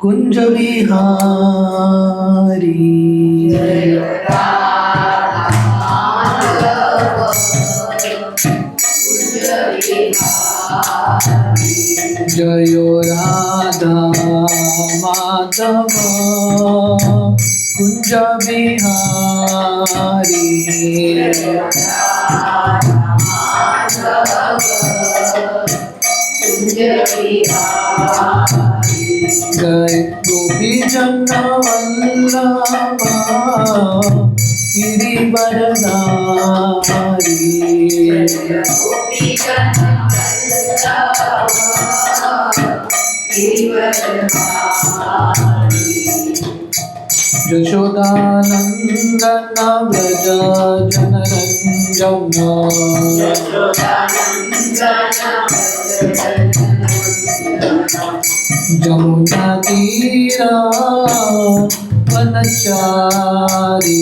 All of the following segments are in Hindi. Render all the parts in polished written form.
कुंज बिहारी जय राधा माधव कुंज बिहारी जय गोपी जन वल्लभा गिरिवरधारी यशोदानंदन व्रज जनरंजन जमुना तीरा वनचारी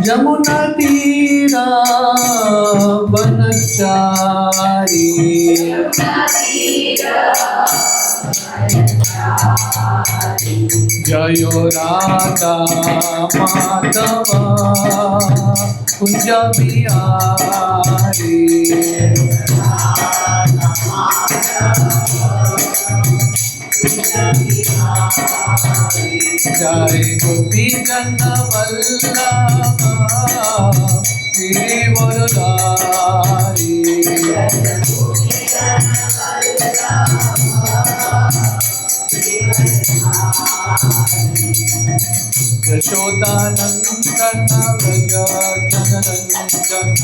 जमुना तीरा वनचारी जय राधा माधव कुंज बिहारी जय गोपी जन वल्लभा गिरिवरधारी यशोदानंदन व्रज जनरंजन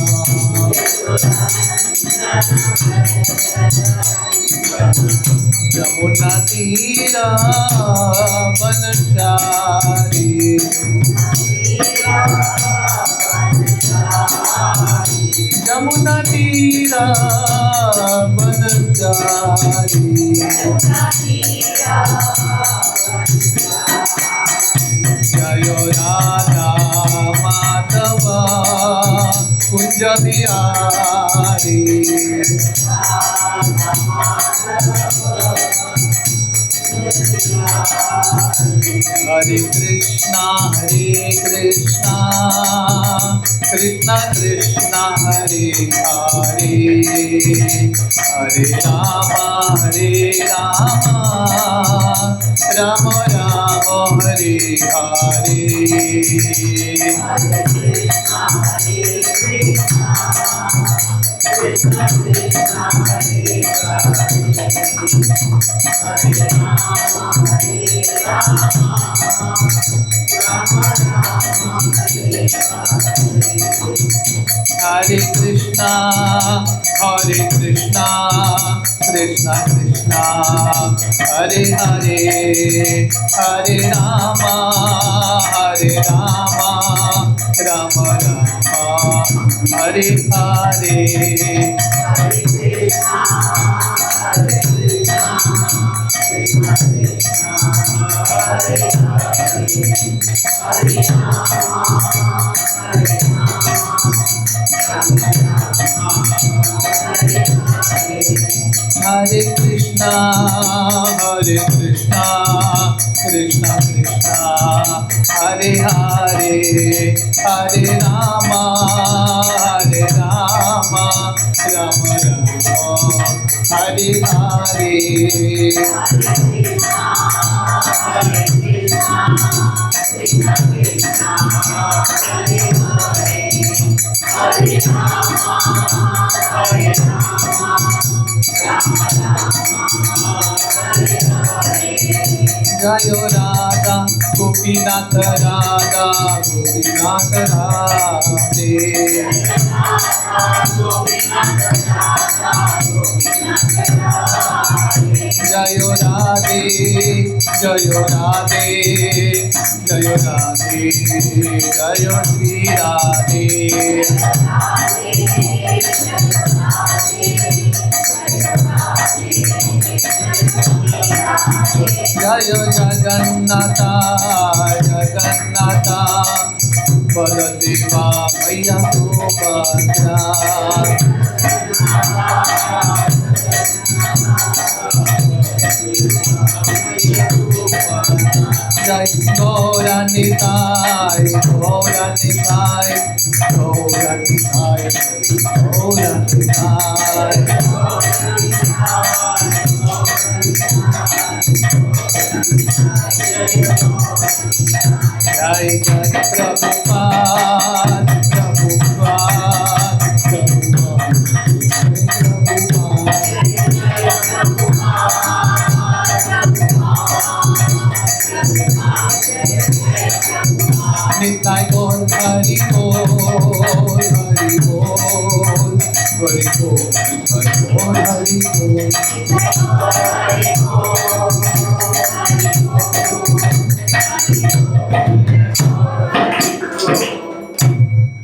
जमुना तीरा वनचारी जमुना तीरा वनचारी जय राधा माधव कुंज बिहारी हरे कृष्णा कृष्णा कृष्णा हरे हरे हरे राम राम राम हरे हरे हरे कृष्णा कृष्णा कृष्णा हरे हरे हरे राम राम राम हरे हरे हरे कृष्णा कृष्णा कृष्णा हरे हरे हरे राम राम राम हरे हरे जय राधा गोपीनाथ राधा गोपीनाथ राधे जय राधे जय राधे जय राधे जय श्री राधे जय जगन्नाथ जगन्नाथ बलदेवा मैया सुभद्रा गौरान्विताय गौरान्विताय गौरान्विताय गौरान्विताय जय जय प्रभुपाद प्रभुपाद निताय गौर हरि बोल हरि बोल हरि बोल हरि बोल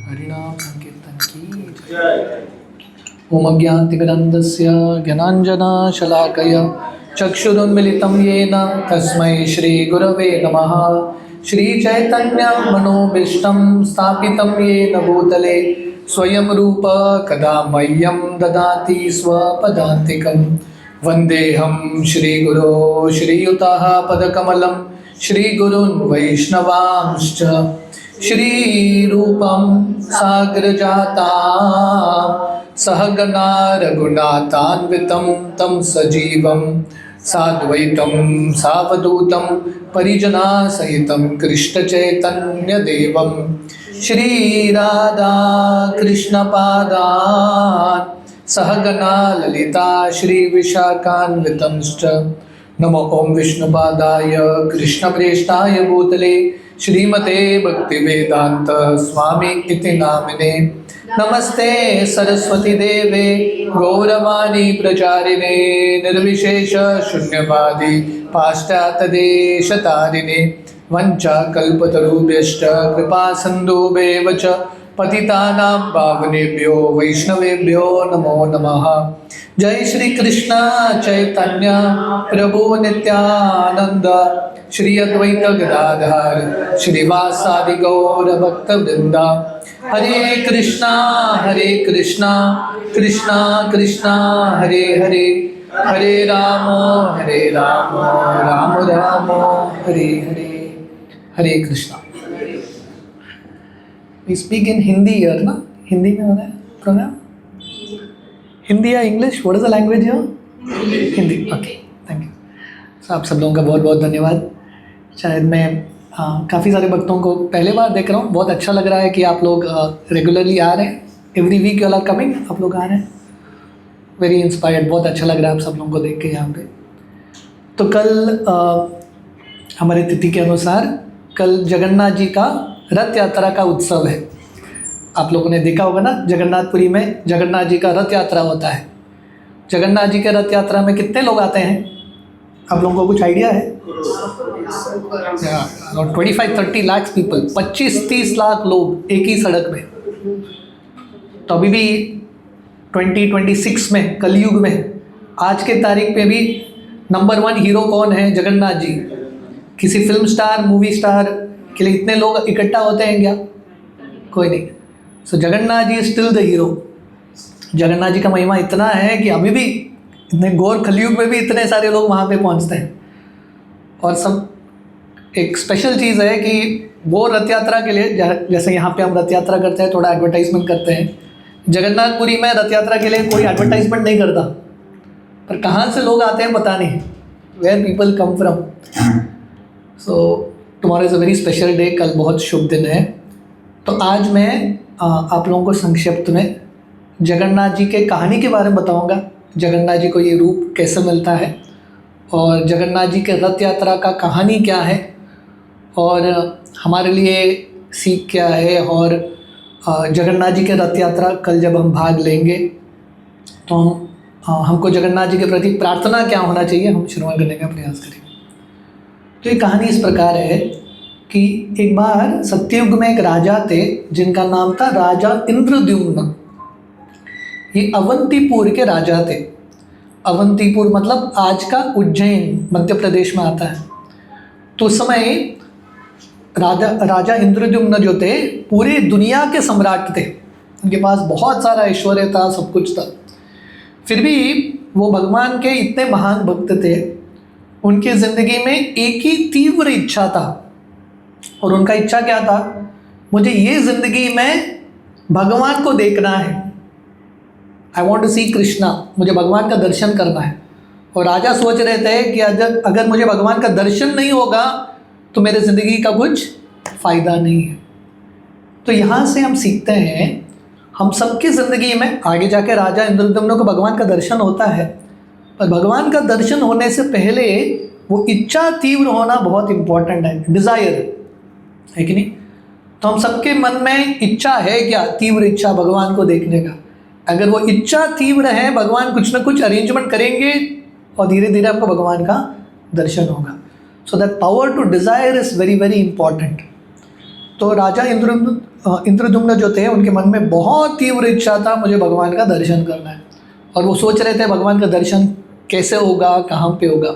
हरिनाम संकीर्तन की जय। ओम अज्ञानतिमिरान्धस्य ज्ञानाञ्जनशलाकया चक्षुरुन्मिलितं येन तस्मै श्रीगुरवे नमः। श्रीचैतन्यमनोभीष्टं स्थापितं येन भूतले स्वयं रूप कदा मह्यं ददाति स्वपदान्तिकं। वन्देऽहं श्रीगुरो श्रीयुताः पदकमलं श्रीगुरून् वैष्णवांश्च श्रीरूपं साग्रजातां सहगना रघुनाथान्वितं तं सजीवं साद्वैतं सावधूतं परिजनासहितं कृष्णचैतन्यदेवं श्रीराधा कृष्णपादान् सहगना ललिता श्रीविशाखान्वितंश्च। नमो ओं विष्णुपादाय कृष्णप्रेष्ठाय भूतले श्रीमते भक्तिवेदांत स्वामी इति नामिने। नमस्ते सरस्वती देवे गौरवाणी प्रचारिणे निर्विशेष शून्यवादी पाश्चात्यदेशतारिणे वंचाकल्पतरुभ्यश्च कृपा सिन्धुभ्येव च पतितानां पावनेभ्यो वैष्णवेभ्यो नमो नमः। जय श्री कृष्ण चैतन्य प्रभु नित्यानंद श्री अद्वैत गदाधर श्रीवासादि गौर भक्त वृंदा। हरे कृष्णा कृष्णा कृष्णा हरे हरे हरे राम राम राम हरे हरे। हरे Krishna. We speak in Hindi here, ना? हिंदी में हो रहा है प्रोग्राम? हिंदी या English? What is the language here? Hindi. Okay, thank you. आप सब लोगों का बहुत बहुत धन्यवाद। शायद मैं काफ़ी सारे भक्तों को पहले बार देख रहा हूँ। बहुत अच्छा लग रहा है कि आप लोग रेगुलरली आ रहे हैं। Every week you are coming, आप लोग आ रहे हैं। वेरी इंस्पायर्ड, बहुत अच्छा लग रहा है आप सब लोगों को देख के यहाँ पे। तो कल हमारे तिथि के अनुसार कल जगन्नाथ जी का रथ यात्रा का उत्सव है। आप लोगों ने देखा होगा ना, जगन्नाथपुरी में जगन्नाथ जी का रथ यात्रा होता है। जगन्नाथ जी के रथ यात्रा में कितने लोग आते हैं? आप लोगों को कुछ आइडिया है? 25-30 लाख पीपल, 25-30 लाख लोग एक ही सड़क में। तो अभी भी 2026 में, कलयुग में, आज के तारीख पे भी नंबर 1 हीरो कौन है? जगन्नाथ जी। किसी फिल्म स्टार, मूवी स्टार के लिए इतने लोग इकट्ठा होते हैं क्या? कोई नहीं। सो जगन्नाथ जी still the hero. Jagannath ji का महिमा इतना है कि अभी भी इतने घोर कलयुग में भी इतने सारे लोग वहाँ पे पहुँचते हैं। और सब एक स्पेशल चीज़ है कि वो रथ यात्रा के लिए, जैसे यहाँ पे हम रथ यात्रा करते हैं, थोड़ा एडवर्टाइजमेंट करते हैं। जगन्नाथपुरी में रथ यात्रा के लिए कोई एडवर्टाइजमेंट नहीं करता, पर कहाँ से लोग आते हैं पता नहीं, where people come from. So tomorrow is a very special day. कल बहुत शुभ दिन है। तो आज मैं आप लोगों को संक्षिप्त में जगन्नाथ जी के कहानी के बारे में बताऊंगा। जगन्नाथ जी को ये रूप कैसे मिलता है और जगन्नाथ जी के रथ यात्रा का कहानी क्या है और हमारे लिए सीख क्या है। और जगन्नाथ जी के रथ यात्रा कल जब हम भाग लेंगे तो हमको जगन्नाथ जी के प्रति प्रार्थना क्या होना चाहिए, हम श्रवण करने का प्रयास करेंगे। तो ये कहानी इस प्रकार है कि एक बार सत्ययुग में एक राजा थे जिनका नाम था राजा इंद्रद्युम्न। ये अवंतीपुर के राजा थे। अवंतीपुर मतलब आज का उज्जैन, मध्य प्रदेश में आता है। तो उस समय राजा इंद्रद्युम्न जो थे पूरी दुनिया के सम्राट थे। उनके पास बहुत सारा ऐश्वर्य था, सब कुछ था। फिर भी वो भगवान के इतने महान भक्त थे। उनकी ज़िंदगी में एक ही तीव्र इच्छा था और उनका इच्छा क्या था, मुझे ये ज़िंदगी में भगवान को देखना है, आई वॉन्ट टू सी कृष्णा, मुझे भगवान का दर्शन करना है। और राजा सोच रहे थे कि अगर मुझे भगवान का दर्शन नहीं होगा तो मेरे ज़िंदगी का कुछ फ़ायदा नहीं है। तो यहाँ से हम सीखते हैं, हम सबकी ज़िंदगी में आगे जाके राजा इंद्रद्युम्न को भगवान का दर्शन होता है, पर भगवान का दर्शन होने से पहले वो इच्छा तीव्र होना बहुत इम्पोर्टेंट है, डिज़ायर है कि नहीं। तो हम सबके मन में इच्छा है क्या, तीव्र इच्छा भगवान को देखने का। अगर वो इच्छा तीव्र है, भगवान कुछ ना कुछ अरेंजमेंट करेंगे और धीरे धीरे आपको भगवान का दर्शन होगा। So that power to desire is very very important. तो राजा इंद्रद्युम्न जो थे, उनके मन में बहुत तीव्र इच्छा था, मुझे भगवान का दर्शन करना है। और वो सोच रहे थे भगवान का दर्शन कैसे होगा, कहाँ पे होगा।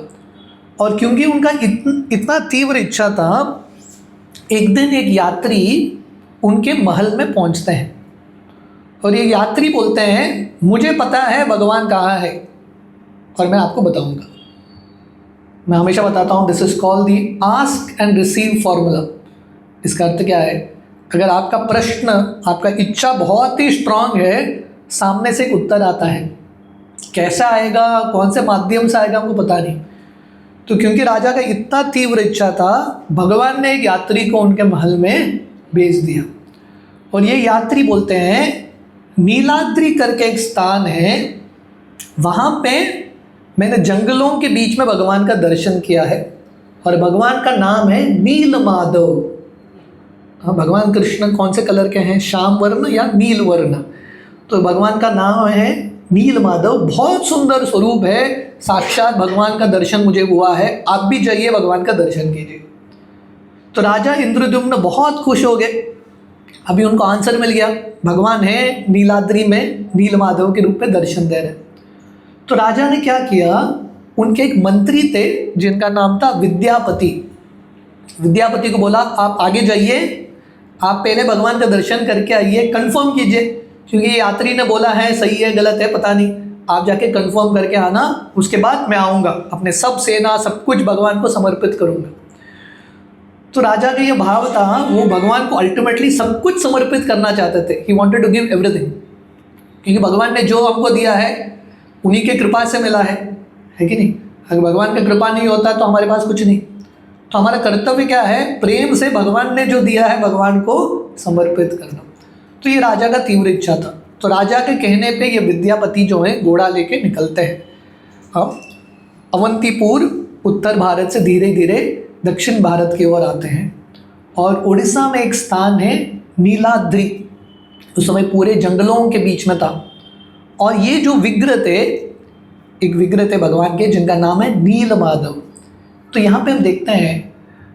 और क्योंकि उनका इतना तीव्र इच्छा था, एक दिन एक यात्री उनके महल में पहुंचते हैं और ये यात्री बोलते हैं, मुझे पता है भगवान कहाँ है और मैं आपको बताऊंगा। मैं हमेशा बताता हूँ, this is called the ask and receive formula. इसका अर्थ क्या है, अगर आपका प्रश्न, आपका इच्छा बहुत ही स्ट्रांग है, सामने से एक उत्तर आता है। कैसा आएगा, कौन से माध्यम से आएगा, हमको पता नहीं। तो क्योंकि राजा का इतना तीव्र इच्छा था, भगवान ने एक यात्री को उनके महल में भेज दिया। और ये यात्री बोलते हैं, नीलाद्रि करके एक स्थान है, वहाँ पे मैंने जंगलों के बीच में भगवान का दर्शन किया है और भगवान का नाम है नील माधव। हाँ, भगवान कृष्ण कौन से कलर के हैं, श्याम वर्ण या नील वर्ण। तो भगवान का नाम है नील माधव, बहुत सुंदर स्वरूप है, साक्षात भगवान का दर्शन मुझे हुआ है, आप भी जाइए भगवान का दर्शन कीजिए। तो राजा इंद्रद्युम्न बहुत खुश हो गए, अभी उनको आंसर मिल गया, भगवान है नीलाद्रि में नील माधव के रूप में दर्शन दे रहे। तो राजा ने क्या किया, उनके एक मंत्री थे जिनका नाम था विद्यापति। विद्यापति को बोला, आप आगे जाइए, आप पहले भगवान का दर्शन करके आइए, कंफर्म कीजिए, क्योंकि यात्री ने बोला है सही है गलत है पता नहीं, आप जाके कंफर्म करके आना, उसके बाद मैं आऊँगा, अपने सब सेना सब कुछ भगवान को समर्पित करूँगा। तो राजा का ये भाव था, वो भगवान को अल्टीमेटली सब कुछ समर्पित करना चाहते थे। He wanted to give everything, क्योंकि भगवान ने जो हमको दिया है उन्हीं के कृपा से मिला है कि नहीं। अगर भगवान की कृपा नहीं होता तो हमारे पास कुछ नहीं। तो हमारा कर्तव्य क्या है, प्रेम से भगवान ने जो दिया है भगवान को समर्पित करना। तो ये राजा का तीव्र इच्छा था। तो राजा के कहने पे ये विद्यापति जो है घोड़ा लेके निकलते हैं। अब अवंतीपुर उत्तर भारत से धीरे धीरे दक्षिण भारत की ओर आते हैं और उड़ीसा में एक स्थान है नीलाद्रि, उस समय पूरे जंगलों के बीच में था। और ये जो विग्रह थे, एक विग्रह थे भगवान के जिनका नाम है नील माधव। तो यहाँ पे हम देखते हैं,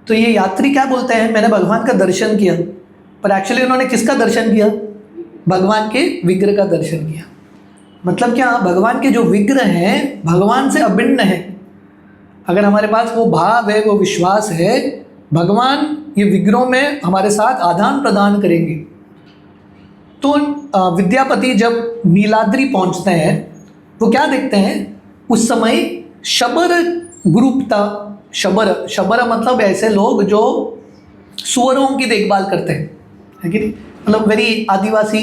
तो ये यात्री क्या बोलते हैं, मैंने भगवान का दर्शन किया, पर एक्चुअली उन्होंने किसका दर्शन किया, भगवान के विग्रह का दर्शन किया। मतलब क्या, भगवान के जो विग्रह हैं भगवान से अभिन्न है। अगर हमारे पास वो भाव है, वो विश्वास है, भगवान ये विग्रहों में हमारे साथ आदान प्रदान करेंगे। तो विद्यापति जब नीलाद्रि पहुंचते हैं, वो क्या देखते हैं, उस समय शबर ग्रुप था। शबर मतलब ऐसे लोग जो सुअरों की देखभाल करते हैं, है कि नहीं, मतलब वेरी आदिवासी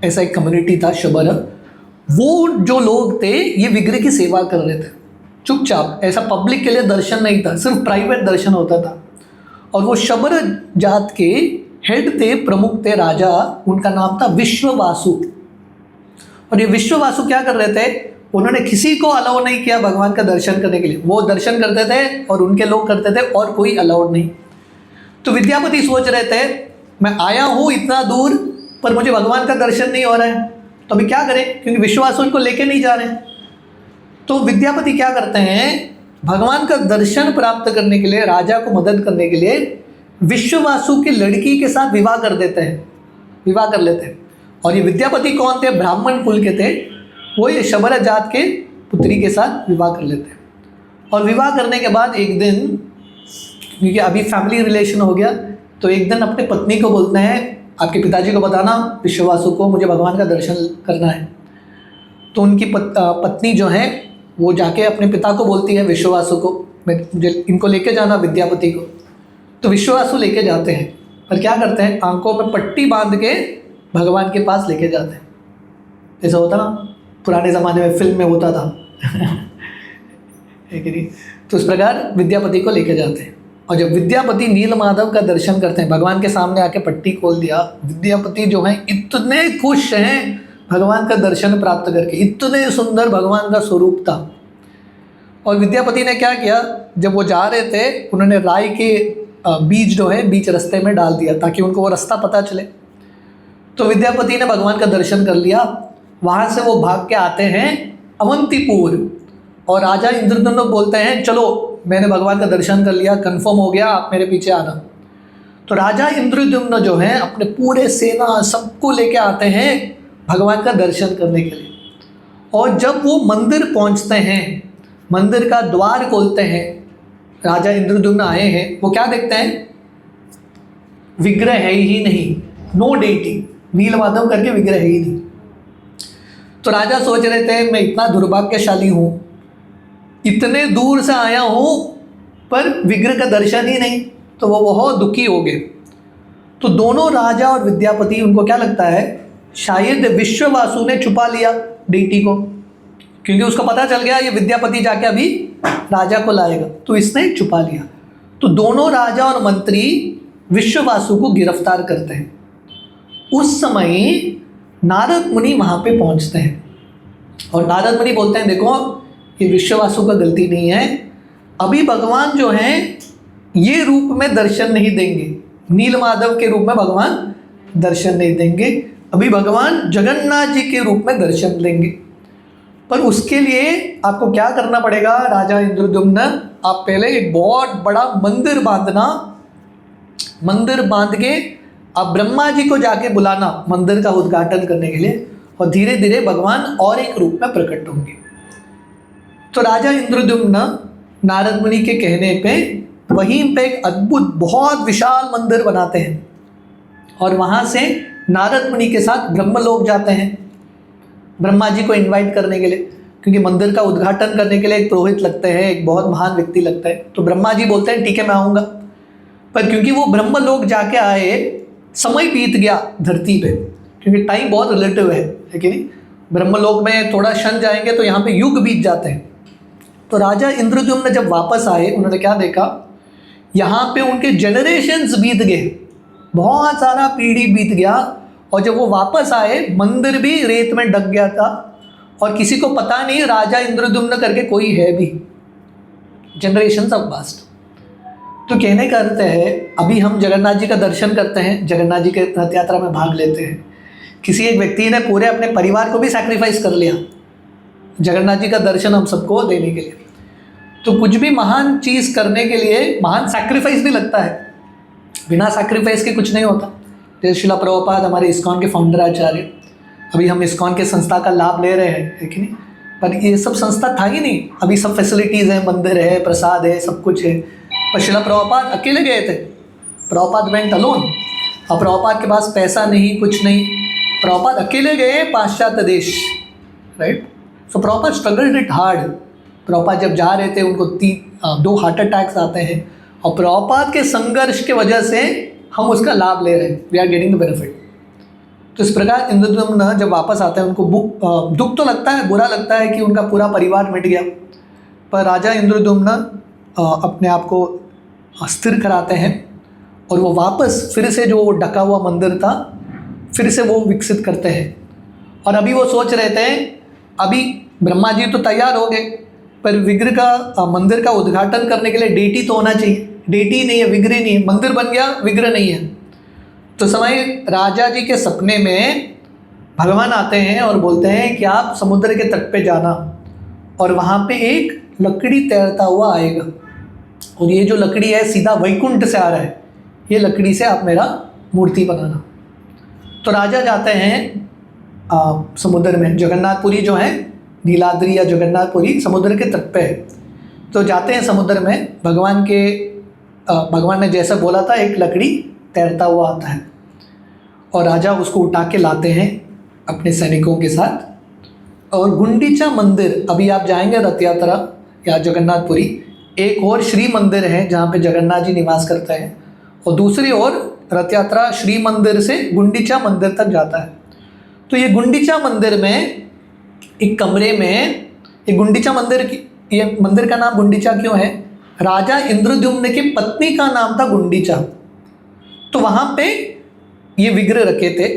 ऐसा एक कम्युनिटी था शबर। वो जो लोग थे ये विग्रह की सेवा कर रहे थे चुपचाप, ऐसा पब्लिक के लिए दर्शन नहीं था, सिर्फ प्राइवेट दर्शन होता था। और वो शबर जात के हेड थे, प्रमुख थे राजा, उनका नाम था विश्ववासु। और ये विश्ववासु क्या कर रहे थे, उन्होंने किसी को अलाउ नहीं किया भगवान का दर्शन करने के लिए। वो दर्शन करते थे और उनके लोग करते थे और कोई अलाउड नहीं। तो विद्यापति सोच रहे थे, मैं आया हूँ इतना दूर पर मुझे भगवान का दर्शन नहीं हो रहा है, तो अभी क्या करें, क्योंकि विश्ववासु इनको लेके नहीं जा रहे हैं। तो विद्यापति क्या करते हैं, भगवान का दर्शन प्राप्त करने के लिए, राजा को मदद करने के लिए विश्ववासु की लड़की के साथ विवाह कर देते हैं, विवाह कर लेते हैं। और ये विद्यापति कौन थे, ब्राह्मण कुल के थे, वो ये शबर जात के पुत्री के साथ विवाह कर लेते हैं। और विवाह करने के बाद एक दिन, क्योंकि अभी फैमिली रिलेशन हो गया, तो एक दिन अपने पत्नी को बोलते हैं, आपके पिताजी को बताना विश्ववासु को मुझे भगवान का दर्शन करना है। तो उनकी पत्नी जो है वो जाके अपने पिता को बोलती है विश्ववासु को, मुझे इनको लेके जाना विद्यापति को। तो विश्वासु लेके जाते हैं, पर क्या करते हैं, आंखों में पट्टी बांध के भगवान के पास लेके जाते हैं। जैसा होता ना पुराने ज़माने में फिल्म में होता था है कि नहीं। तो इस प्रकार विद्यापति को लेके जाते हैं, और जब विद्यापति नीलमाधव का दर्शन करते हैं, भगवान के सामने आके पट्टी खोल दिया, विद्यापति जो हैं इतने खुश हैं भगवान का दर्शन प्राप्त करके, इतने सुंदर भगवान का स्वरूप था। और विद्यापति ने क्या किया, जब वो जा रहे थे उन्होंने राई के बीज जो है बीच रास्ते में डाल दिया ताकि उनको वो रास्ता पता चले। तो विद्यापति ने भगवान का दर्शन कर लिया, वहाँ से वो भाग के आते हैं अवंतीपुर, और राजा इंद्रद्युम्न बोलते हैं चलो मैंने भगवान का दर्शन कर लिया, कंफर्म हो गया, आप मेरे पीछे आना। तो राजा इंद्रद्युम्न जो हैं अपने पूरे सेना सबको लेके आते हैं भगवान का दर्शन करने के लिए। और जब वो मंदिर पहुंचते हैं, मंदिर का द्वार खोलते हैं, राजा इंद्रद्युम्न आए हैं, वो क्या देखते हैं, विग्रह है ही नहीं, नो डेटी, नीलमाधव करके विग्रह है ही नहीं। तो राजा सोच रहे थे मैं इतना दुर्भाग्यशाली हूँ, इतने दूर से आया हूँ पर विग्रह का दर्शन ही नहीं, तो वो बहुत दुखी हो गए। तो दोनों राजा और विद्यापति, उनको क्या लगता है शायद विश्ववासु ने छुपा लिया डेटी को, क्योंकि उसको पता चल गया ये विद्यापति जाके अभी राजा को लाएगा, तो इसने छुपा लिया। तो दोनों राजा और मंत्री विश्ववासु को गिरफ्तार करते हैं। उस समय नारद मुनि वहाँ पे पहुँचते हैं, और नारद मुनि बोलते हैं देखो ये विश्ववासु का गलती नहीं है, अभी भगवान जो हैं ये रूप में दर्शन नहीं देंगे, नीलमाधव के रूप में भगवान दर्शन नहीं देंगे, अभी भगवान जगन्नाथ जी के रूप में दर्शन देंगे। पर उसके लिए आपको क्या करना पड़ेगा राजा इंद्रद्युम्न, आप पहले एक बहुत बड़ा मंदिर बांधना, मंदिर बांध के आप ब्रह्मा जी को जाके बुलाना मंदिर का उद्घाटन करने के लिए, और धीरे धीरे भगवान और एक रूप में प्रकट होंगे। तो राजा इंद्रद्युम्न नारद मुनि के कहने पे वहीं पे एक अद्भुत बहुत विशाल मंदिर बनाते हैं, और वहाँ से नारद मुनि के साथ ब्रह्मलोक जाते हैं ब्रह्मा जी को इनवाइट करने के लिए, क्योंकि मंदिर का उद्घाटन करने के लिए एक पुरोहित लगते हैं, एक बहुत महान व्यक्ति लगता है। तो ब्रह्मा जी बोलते हैं ठीक है मैं आऊँगा, पर क्योंकि वो ब्रह्मलोक जाके आए, समय बीत गया धरती पे, क्योंकि टाइम बहुत रिलेटिव है कि नहीं, ब्रह्मलोक में थोड़ा क्षण जाएंगे तो यहाँ पे युग बीत जाते हैं। तो राजा इंद्रद्युम्न जब वापस आए, उन्होंने क्या देखा, यहाँ पे उनके जनरेशन्स बीत गए, बहुत सारा पीढ़ी बीत गया, और जब वो वापस आए मंदिर भी रेत में ढक गया था, और किसी को पता नहीं राजा इंद्रद्युम्न करके कोई है भी, जनरेशन्स ऑफ पास्ट। तो कहने का अर्थ है अभी हम जगन्नाथ जी का दर्शन करते हैं, जगन्नाथ जी के रथ यात्रा में भाग लेते हैं, किसी एक व्यक्ति ने पूरे अपने परिवार को भी सैक्रिफाइस कर लिया जगन्नाथ जी का दर्शन हम सबको देने के लिए। तो कुछ भी महान चीज़ करने के लिए महान सैक्रिफाइस भी लगता है, बिना सैक्रिफाइस के कुछ नहीं होता। जैसे शिला प्रभुपाद हमारे इस्कॉन के फाउंडर आचार्य, अभी हम इस्कॉन के संस्था का लाभ ले रहे हैं, है कि नहीं, पर ये सब संस्था था ही नहीं, अभी सब फैसिलिटीज़ हैं, मंदिर है, प्रसाद है, सब कुछ है। पर शिला प्रभुपाद अकेले गए थे, प्रभुपाद वेंट अलोन, और प्रभुपाद के पास पैसा नहीं, कुछ नहीं, प्रभुपाद अकेले गए पाश्चात्य देश, right. So Prabhupada struggled it hard. Prabhupada जब जा रहे थे उनको 2 हार्ट अटैक्स आते हैं, और प्रभुपाद के संघर्ष के वजह से हम उसका लाभ ले रहे हैं, we are getting the benefit. तो इस प्रकार इंद्रद्युम्न जब वापस आते हैं, उनको दुख तो लगता है, बुरा लगता है कि उनका पूरा परिवार मिट गया, पर राजा इंद्रद्युम्न अपने आप को स्थिर कराते हैं, और वो वापस फिर से जो ढका हुआ मंदिर था फिर से वो विकसित करते हैं। और अभी वो सोच रहे थे, अभी ब्रह्मा जी तो तैयार हो गए, पर विग्रह का मंदिर का उद्घाटन करने के लिए डेटी तो होना चाहिए, डेटी नहीं है, विग्रह नहीं है, मंदिर बन गया, विग्रह नहीं है। तो समय राजा जी के सपने में भगवान आते हैं और बोलते हैं कि आप समुद्र के तट पे जाना, और वहाँ पे एक लकड़ी तैरता हुआ आएगा, और ये जो लकड़ी है सीधा वैकुंठ से आ रहा है, ये लकड़ी से आप मेरा मूर्ति बनाना। तो राजा जाते हैं समुद्र में, जगन्नाथपुरी जो है नीलाद्री या जगन्नाथपुरी समुद्र के तट पे है, तो जाते हैं समुद्र में, भगवान ने जैसा बोला था एक लकड़ी तैरता हुआ आता है, और राजा उसको उठा के लाते हैं अपने सैनिकों के साथ। और गुंडीचा मंदिर, अभी आप जाएंगे रथ यात्रा या जगन्नाथपुरी, एक और श्री मंदिर है जहाँ पे जगन्नाथ जी निवास करते हैं, और दूसरी ओर रथ यात्रा श्री मंदिर से गुंडीचा मंदिर तक जाता है। तो ये गुंडीचा मंदिर में एक कमरे में, ये गुंडीचा मंदिर की, ये मंदिर का नाम गुंडीचा क्यों है? राजा इंद्रद्युम्न की पत्नी का नाम था गुंडीचा। तो वहाँ पे ये विग्रह रखे थे,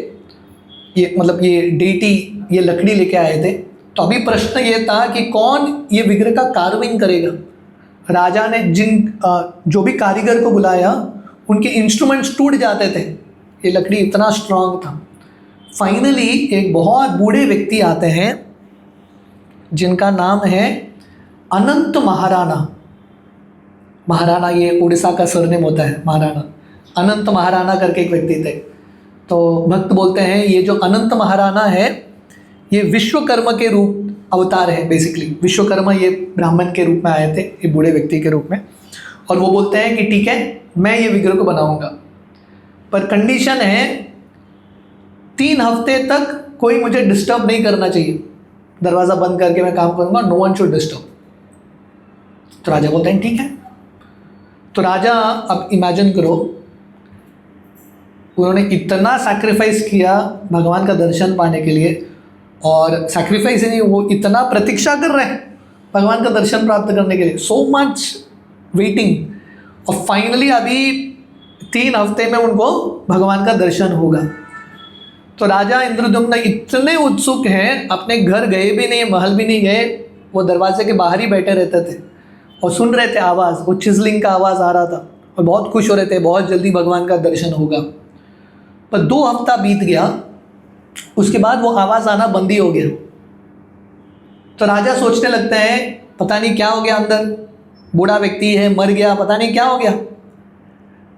ये मतलब ये डेटी, ये लकड़ी लेके आए थे। तो अभी प्रश्न ये था कि कौन ये विग्रह का कार्विंग करेगा। राजा ने जो भी कारीगर को बुलाया, उनके इंस्ट्रूमेंट्स टूट जाते थे, ये लकड़ी इतना स्ट्रांग था। फाइनली एक बहुत बूढ़े व्यक्ति आते हैं जिनका नाम है अनंत महाराणा। महाराणा ये उड़ीसा का सरनेम होता है, महाराणा। अनंत महाराणा करके एक व्यक्ति थे। तो भक्त बोलते हैं ये जो अनंत महाराणा है ये विश्वकर्मा के रूप अवतार है। बेसिकली विश्वकर्मा ये ब्राह्मण के रूप में आए थे, ये बूढ़े व्यक्ति के रूप में। और वो बोलते हैं कि ठीक है, मैं ये विग्रह को बनाऊंगा, पर कंडीशन है 3 हफ्ते तक कोई मुझे डिस्टर्ब नहीं करना चाहिए। दरवाज़ा बंद करके मैं काम करूंगा, नो वन शुड डिस्टर्ब। तो राजा बोलते हैं ठीक है। तो राजा, अब इमेजिन करो, उन्होंने इतना सैक्रिफाइस किया भगवान का दर्शन पाने के लिए, और सैक्रिफाइस ही नहीं, वो इतना प्रतीक्षा कर रहे हैं भगवान का दर्शन प्राप्त करने के लिए, सो मच वेटिंग। और फाइनली अभी 3 हफ्ते में उनको भगवान का दर्शन होगा। तो राजा इंद्रद्युम्न इतने उत्सुक हैं, अपने घर गए भी नहीं, महल भी नहीं गए, वो दरवाजे के बाहर ही बैठे रहते थे और सुन रहे थे आवाज़, वो चिजलिंग का आवाज़ आ रहा था, और बहुत खुश हो रहे थे, बहुत जल्दी भगवान का दर्शन होगा। पर 2 हफ्ता बीत गया, उसके बाद वो आवाज़ आना बंद ही हो गया। तो राजा सोचने लगते हैं पता नहीं क्या हो गया, अंदर बूढ़ा व्यक्ति है, मर गया, पता नहीं क्या हो गया।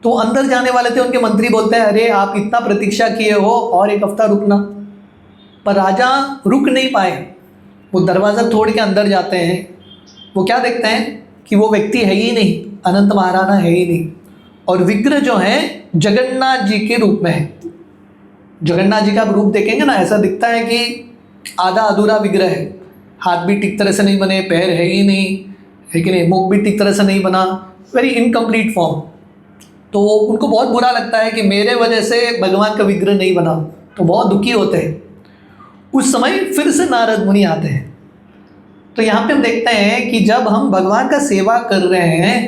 तो अंदर जाने वाले थे, उनके मंत्री बोलते हैं अरे आप इतना प्रतीक्षा किए हो और 1 हफ्ता रुकना। पर राजा रुक नहीं पाए, वो दरवाज़ा तोड़ के अंदर जाते हैं। वो क्या देखते हैं कि वो व्यक्ति है ही नहीं, अनंत महाराणा है ही नहीं, और विग्रह जो है जगन्नाथ जी के रूप में है। जगन्नाथ जी का आप रूप देखेंगे ना, ऐसा दिखता है कि आधा अधूरा विग्रह है, हाथ भी ठीक तरह से नहीं बने, पैर है ही नहीं, है कि नहीं, मुख भी ठीक तरह से नहीं बना, वेरी इनकम्प्लीट फॉर्म। तो उनको बहुत बुरा लगता है कि मेरे वजह से भगवान का विग्रह नहीं बना, तो बहुत दुखी होते हैं। उस समय फिर से नारद मुनि आते हैं। तो यहाँ पे हम देखते हैं कि जब हम भगवान का सेवा कर रहे हैं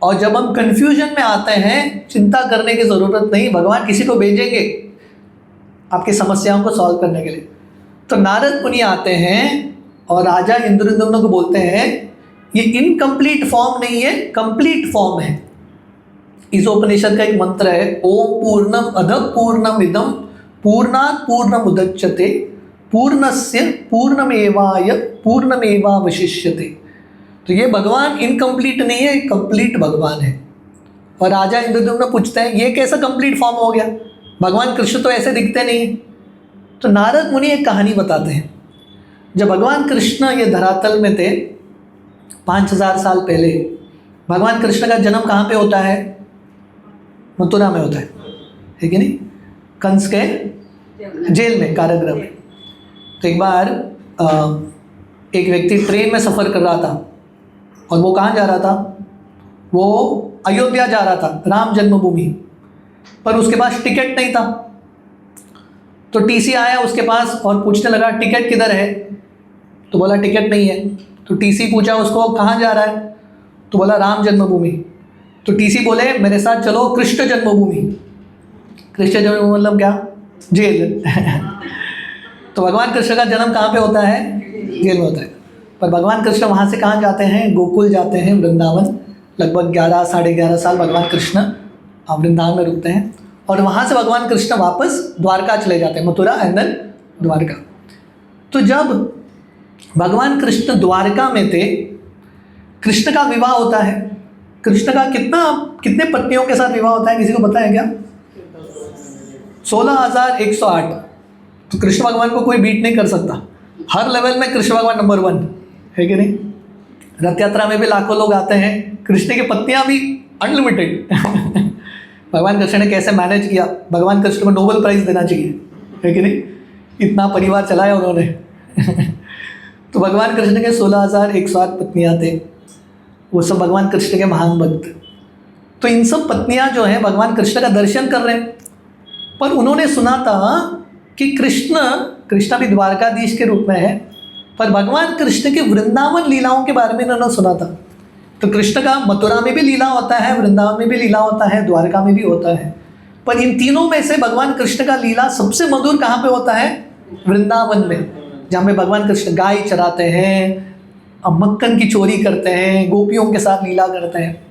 और जब हम कन्फ्यूजन में आते हैं, चिंता करने की ज़रूरत नहीं, भगवान किसी को भेजेंगे आपकी समस्याओं को सॉल्व करने के लिए। तो नारद मुनि आते हैं और राजा इंद्रद्युम्न को बोलते हैं ये इनकम्प्लीट फॉर्म नहीं है, कंप्लीट फॉर्म है। इस उपनिषद का एक मंत्र है, ओम पूर्णम अध पूर्णम इदम पूर्णात् पूर्णमुदच्यते पूर्णस्य पूर्णमेवाय पूर्णमेवावशिष्यते। तो ये भगवान इनकम्प्लीट नहीं है, कंप्लीट भगवान है। और राजा इंद्रद्युम्न पूछते हैं ये कैसा कंप्लीट फॉर्म हो गया, भगवान कृष्ण तो ऐसे दिखते नहीं। तो नारद मुनि एक कहानी बताते हैं। जब भगवान कृष्ण ये धरातल में थे 5000 साल पहले, भगवान कृष्ण का जन्म कहाँ पे होता है? मथुरा में होता है कि नहीं, कंस के जेल में, कारागृह में। तो एक बार एक व्यक्ति ट्रेन में सफ़र कर रहा था, और वो कहाँ जा रहा था? वो अयोध्या जा रहा था, राम जन्मभूमि। पर उसके पास टिकट नहीं था। तो टीसी आया उसके पास और पूछने लगा टिकट किधर है? तो बोला टिकट नहीं है। तो टीसी पूछा उसको कहाँ जा रहा है? तो बोला राम जन्मभूमि। तो टीसी बोले मेरे साथ चलो कृष्ण जन्मभूमि। कृष्ण जन्मभूमि मतलब क्या? जेल। तो भगवान कृष्ण का जन्म कहाँ पे होता है? जेल में होता है। पर भगवान कृष्ण वहाँ से कहाँ जाते हैं? गोकुल जाते हैं, वृंदावन। लगभग 11 साढ़े 11 साल भगवान कृष्ण वृंदावन में रुकते हैं, और वहाँ से भगवान कृष्ण वापस द्वारका चले जाते हैं, मथुरा एंड देन द्वारका। तो जब भगवान कृष्ण द्वारका में थे, कृष्ण का विवाह होता है। कृष्ण का कितने पत्नियों के साथ विवाह होता है, किसी को पता है क्या? 16,108। तो कृष्ण भगवान को कोई बीट नहीं कर सकता। हर लेवल में कृष्ण भगवान नंबर 1 है कि नहीं। रथ यात्रा में भी लाखों लोग आते हैं, कृष्ण की पत्नियां भी अनलिमिटेड। भगवान कृष्ण ने कैसे मैनेज किया, भगवान कृष्ण को नोबेल प्राइज़ देना चाहिए, है कि नहीं, इतना परिवार चलाया उन्होंने। तो भगवान कृष्ण के 16,108 पत्नियां थे, वो सब भगवान कृष्ण के महान भक्त। तो इन सब पत्नियां जो हैं भगवान कृष्ण का दर्शन कर रहे हैं, पर उन्होंने सुना था कि कृष्ण भी द्वारकाधीश के रूप में है, पर भगवान कृष्ण के वृंदावन लीलाओं के बारे में इन्होंने सुना था। तो कृष्ण का मथुरा में भी लीला होता है, वृंदावन में भी लीला होता है, द्वारका में भी होता है, पर इन तीनों में से भगवान कृष्ण का लीला सबसे मधुर कहाँ पे होता है? वृंदावन में, जहाँ पे भगवान कृष्ण गाय चराते हैं, मक्खन की चोरी करते हैं, गोपियों के साथ लीला करते हैं।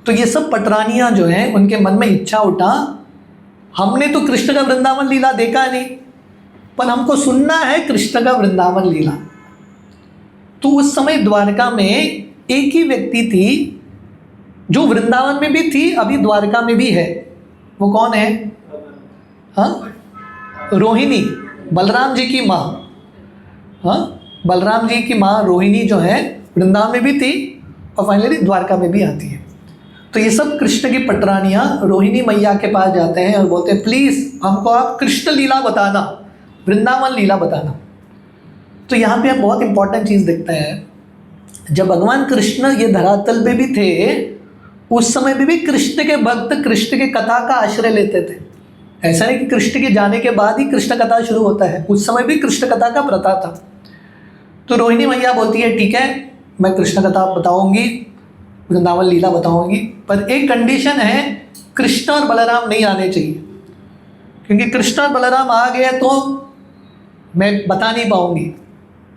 तो ये सब पटरानियाँ जो हैं उनके मन में इच्छा उठा, हमने तो कृष्ण का वृंदावन लीला देखा नहीं, पर हमको सुनना है कृष्ण का वृंदावन लीला। तो उस समय द्वारका में एक ही व्यक्ति थी जो वृंदावन में भी थी, अभी द्वारका में भी है। वो कौन है? हाँ, रोहिणी, बलराम जी की माँ। हाँ, बलराम जी की माँ रोहिणी जो है वृंदावन में भी थी और फाइनली द्वारका में भी आती है। तो ये सब कृष्ण की पटरानियाँ रोहिणी मैया के पास जाते हैं और बोलते हैं प्लीज़ हमको आप कृष्ण लीला बताना, वृंदावन लीला बताना। तो यहाँ पे आप बहुत इंपॉर्टेंट चीज़ देखते हैं, जब भगवान कृष्ण ये धरातल पे भी थे उस समय भी कृष्ण के भक्त कृष्ण के कथा का आश्रय लेते थे। ऐसा नहीं कि कृष्ण के जाने के बाद ही कृष्ण कथा शुरू होता है, उस समय भी कृष्ण कथा का प्रथा था। तो रोहिणी मैया बोलती है ठीक है, मैं कृष्ण कथा बताऊंगी, वृंदावन लीला बताऊंगी, पर एक कंडीशन है, कृष्ण और बलराम नहीं आने चाहिए, क्योंकि कृष्ण और बलराम आ गए तो मैं बता नहीं पाऊंगी।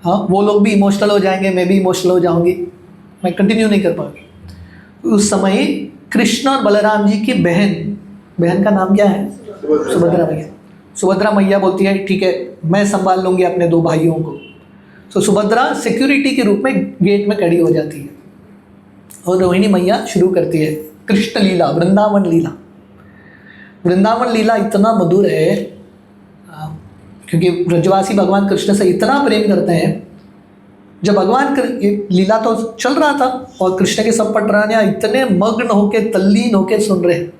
हाँ, वो लोग भी इमोशनल हो जाएंगे, मैं भी इमोशनल हो जाऊंगी, मैं कंटिन्यू नहीं कर पाऊंगी। उस समय कृष्ण और बलराम जी की बहन का नाम क्या है? सुभद्रा मैया। सुभद्रा मैया बोलती है ठीक है, मैं संभाल लूँगी अपने दो भाइयों को। तो सुभद्रा सिक्योरिटी के रूप में गेट में खड़ी हो जाती है और रोहिणी मैया शुरू करती है कृष्ण लीला, वृंदावन लीला। वृंदावन लीला इतना मधुर है क्योंकि ब्रजवासी भगवान कृष्ण से इतना प्रेम करते हैं। जब भगवान ये लीला तो चल रहा था और कृष्ण के सब पटरानियाँ इतने मग्न होके तल्लीन होके सुन रहे हैं।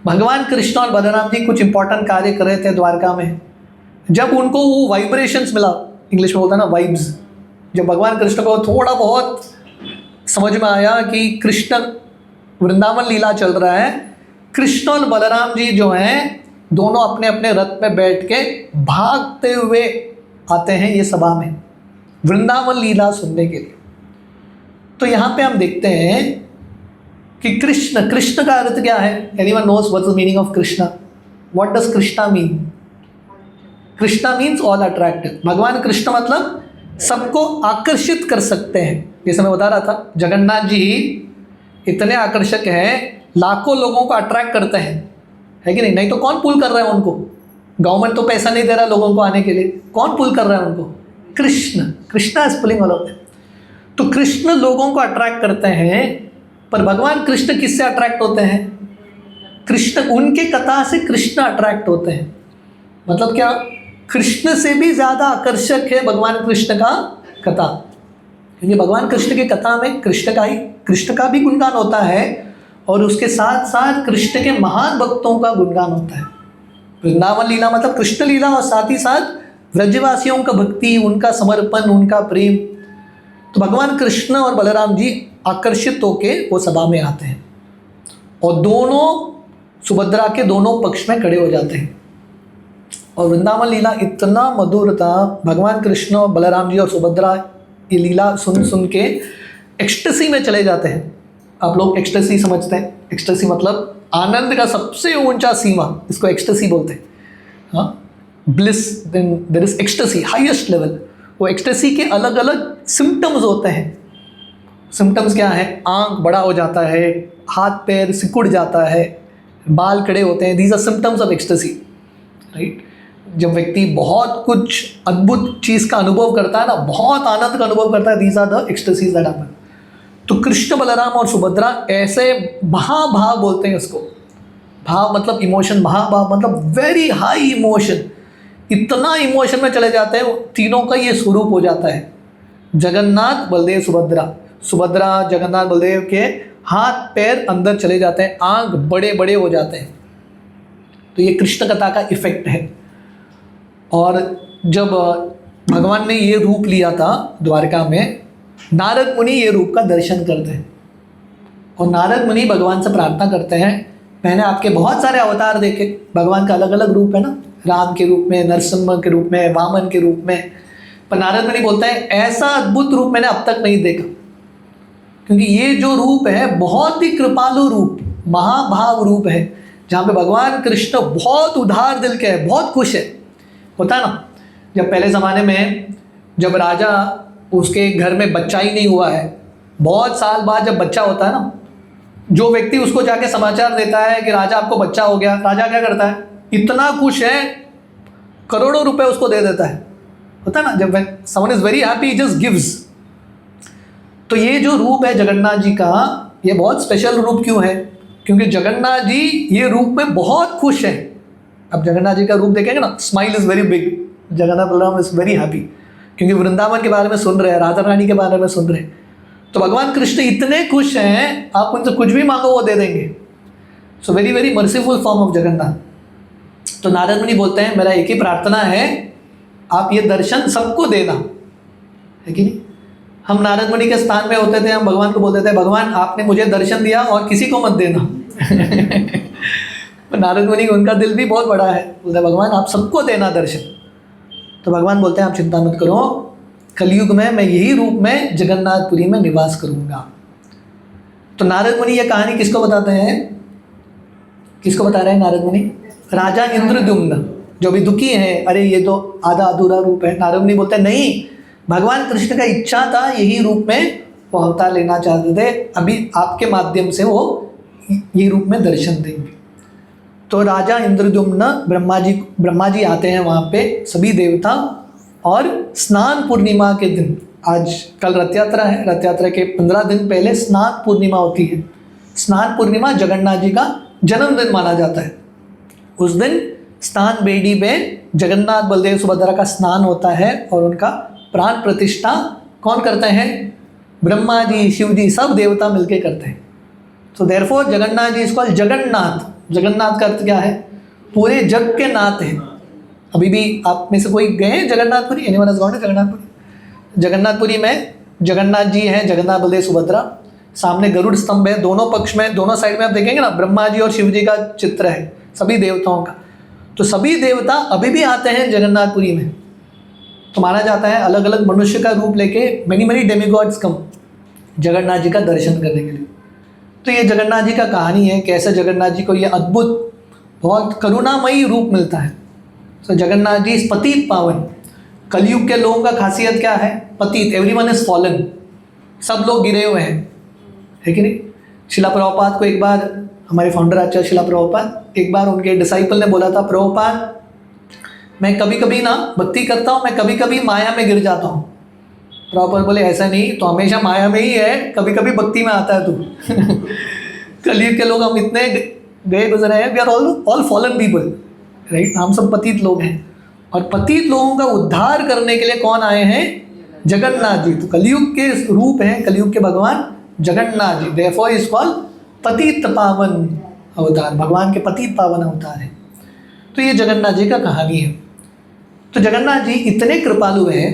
भगवान कृष्ण और बलराम जी कुछ इंपॉर्टेंट कार्य कर रहे थे द्वारका में। जब उनको वो वाइब्रेशंस मिला, इंग्लिश में होता है ना वाइब्स, जब भगवान कृष्ण को थोड़ा बहुत समझ में आया कि कृष्ण वृंदावन लीला चल रहा है, कृष्ण और बलराम जी जो हैं दोनों अपने अपने रथ में बैठ के भागते हुए आते हैं ये सभा में वृंदावन लीला सुनने के लिए। तो यहाँ पे हम देखते हैं कि कृष्ण का अर्थ क्या है? Anyone knows what is the meaning of Krishna? What does Krishna mean? Krishna means all attractive. भगवान कृष्ण मतलब सबको आकर्षित कर सकते हैं। जैसे मैं बता रहा था, जगन्नाथ जी इतने आकर्षक हैं, लाखों लोगों को अट्रैक्ट करते हैं, है कि नहीं? नहीं तो कौन पुल कर रहा है उनको? गवर्नमेंट तो पैसा नहीं दे रहा लोगों को आने के लिए, कौन पुल कर रहा है उनको? Krishna is pulling all of them. तो कृष्ण लोगों को अट्रैक्ट करते हैं, पर भगवान कृष्ण किससे अट्रैक्ट होते हैं? कृष्ण, उनके कथा से कृष्ण अट्रैक्ट होते हैं। मतलब क्या? कृष्ण से भी ज़्यादा आकर्षक है भगवान कृष्ण का कथा, क्योंकि भगवान कृष्ण की कथा में कृष्ण का भी गुणगान होता है और उसके साथ साथ कृष्ण के महान भक्तों का गुणगान होता है। वृंदावन लीला मतलब कृष्ण लीला और साथ ही साथ ब्रजवासियों का भक्ति, उनका समर्पण, उनका प्रेम। तो भगवान कृष्ण और बलराम जी आकर्षित होके वो सभा में आते हैं और दोनों सुभद्रा के दोनों पक्ष में खड़े हो जाते हैं। और वृंदावन लीला इतना मधुर था, भगवान कृष्ण और बलराम जी और सुभद्रा ये लीला सुन सुन के एक्सटेसी में चले जाते हैं। आप लोग एक्सटेसी समझते हैं? एक्सटेसी मतलब आनंद का सबसे ऊंचा सीमा, इसको एक्सटेसी बोलते हैं। हाँ, bliss, then there is ecstasy, highest level. वो एक्सटेसी के अलग अलग सिम्टम्स होते हैं। सिम्टम्स क्या है? आंख बड़ा हो जाता है, हाथ पैर सिकुड़ जाता है, बाल खड़े होते हैं। These are symptoms of ecstasy, right? जब व्यक्ति बहुत कुछ अद्भुत चीज़ का अनुभव करता है ना, बहुत आनंद का अनुभव करता है, these are the ecstasies that happen. तो कृष्ण, बलराम और सुभद्रा ऐसे महाभाव बोलते हैं उसको। भाव मतलब इमोशन, महाभाव मतलब वेरी हाई इमोशन। इतना इमोशन में चले जाते हैं, तीनों का ये स्वरूप हो जाता है। जगन्नाथ, बलदेव, सुभद्रा जगन्नाथ बलदेव के हाथ पैर अंदर चले जाते हैं, आंख बड़े बड़े हो जाते हैं। तो ये कृष्ण कथा का इफेक्ट है। और जब भगवान ने ये रूप लिया था द्वारका में, नारद मुनि ये रूप का दर्शन करते हैं। और नारद मुनि भगवान से प्रार्थना करते हैं, मैंने आपके बहुत सारे अवतार देखे, भगवान का अलग अलग रूप है ना, राम के रूप में, नरसिम्हा के रूप में, वामन के रूप में, पर नारद मुनि बोलते हैं ऐसा अद्भुत रूप मैंने अब तक नहीं देखा, क्योंकि ये जो रूप है बहुत ही कृपालु रूप, महाभाव रूप है, जहाँ पे भगवान कृष्ण बहुत उदार दिल के है, बहुत खुश है। होता है ना, जब पहले ज़माने में जब राजा, उसके घर में बच्चा ही नहीं हुआ है, बहुत साल बाद जब बच्चा होता है ना, जो व्यक्ति उसको जाके समाचार देता है कि राजा आपको बच्चा हो गया, राजा क्या करता है, इतना खुश है, करोड़ों रुपए उसको दे देता है। होता है ना, जब someone is very happy just gives. तो ये जो रूप है जगन्नाथ जी का, ये बहुत स्पेशल रूप क्यों है, क्योंकि जगन्नाथ जी ये रूप में बहुत खुश है। अब जगन्नाथ जी का रूप देखेंगे ना, smile is very big, Jagannath Balram is very happy, क्योंकि वृंदावन के बारे में सुन रहे हैं, राधा रानी के बारे में सुन रहे हैं। तो भगवान कृष्ण इतने खुश हैं, आप उनसे कुछ भी मांगो वो दे देंगे। So very very merciful form of Jagannath. तो नारद मुनि बोलते हैं मेरा एक ही प्रार्थना है, आप ये दर्शन सबको देना, है कि नहीं। हम नारद मुनि के स्थान में होते थे, हम भगवान को बोलते थे भगवान आपने मुझे दर्शन दिया और किसी को मत देना। नारद मुनि उनका दिल भी बहुत बड़ा है, बोलते भगवान आप सबको देना दर्शन। तो भगवान बोलते हैं आप चिंता मत करो, कलयुग में मैं यही रूप में जगन्नाथपुरी में निवास करूंगा। तो नारद मुनि ये कहानी किसको बताते हैं, किसको बता रहे हैं नारद मुनि, राजा इंद्रद्युम्न जो भी दुखी है, अरे ये तो आधा अधूरा रूप है। नारद मुनि बोलते हैं नहीं, भगवान कृष्ण का इच्छा था यही रूप में वो अवतार लेना चाहते थे, अभी आपके माध्यम से वो ये रूप में दर्शन देंगे। तो राजा इंद्रद्युम्न ब्रह्मा जी आते हैं वहाँ पे, सभी देवता, और स्नान पूर्णिमा के दिन, आज कल रथ यात्रा है, रथ यात्रा के 15 दिन पहले स्नान पूर्णिमा होती है। स्नान पूर्णिमा जगन्नाथ जी का जन्मदिन माना जाता है। उस दिन स्नान बेदी में जगन्नाथ बलदेव सुभद्रा का स्नान होता है और उनका प्राण प्रतिष्ठा कौन करते हैं, ब्रह्मा जी, शिव जी, सब देवता मिलके करते हैं। तो देयरफॉर जगन्नाथ जी इसको जगन्नाथ, जगन्नाथ का अर्थ क्या है, पूरे जग के नाथ हैं। अभी भी आप में से कोई गए हैं Jagannathpuri, anyone has gone to Jagannathpuri. Jagannathpuri में जगन्नाथ जी हैं, जगन्नाथ बलदेव सुभद्रा, सामने गरुड़ स्तंभ है, दोनों पक्ष में, दोनों साइड में आप देखेंगे ना ब्रह्मा जी और शिव जी का चित्र है, सभी देवताओं का। तो सभी देवता अभी भी आते हैं जगन्नाथपुरी में। तो माना जाता है अलग अलग मनुष्य का रूप लेके मेनी मेनी डेमिगॉड्स कम जगन्नाथ जी का दर्शन करने के लिए। तो ये जगन्नाथ जी का कहानी है, कैसे जगन्नाथ जी को ये अद्भुत बहुत करुणामयी रूप मिलता है। तो जगन्नाथ जी पतित पावन, कलयुग के लोगों का खासियत क्या है, पतित, एवरीवन इज फॉलन, सब लोग गिरे हुए हैं, है कि नहीं। शिला प्रभुपाद को एक बार, हमारे फाउंडर आचार्य शिला प्रभुपाद, एक बार उनके डिसाइपल ने बोला था प्रभुपाद मैं कभी कभी ना भक्ति करता हूँ, मैं कभी कभी माया में गिर जाता हूँ। प्रभुपाद बोले ऐसा नहीं, तो हमेशा माया में ही है, कभी कभी भक्ति में आता है तू। कलयुग के लोग हम इतने गए गुजरे हैं, we are all fallen people, right, हम सब पतित लोग हैं। और पतित लोगों का उद्धार करने के लिए कौन आए हैं, जगन्नाथ जी। तो कलयुग के रूप हैं, कलयुग के भगवान Jagannath ji, therefore is called पतित पावन अवतार, भगवान के पतित पावन अवतार है। तो ये जगन्नाथ जी का कहानी है। तो जगन्नाथ जी इतने कृपालु हैं।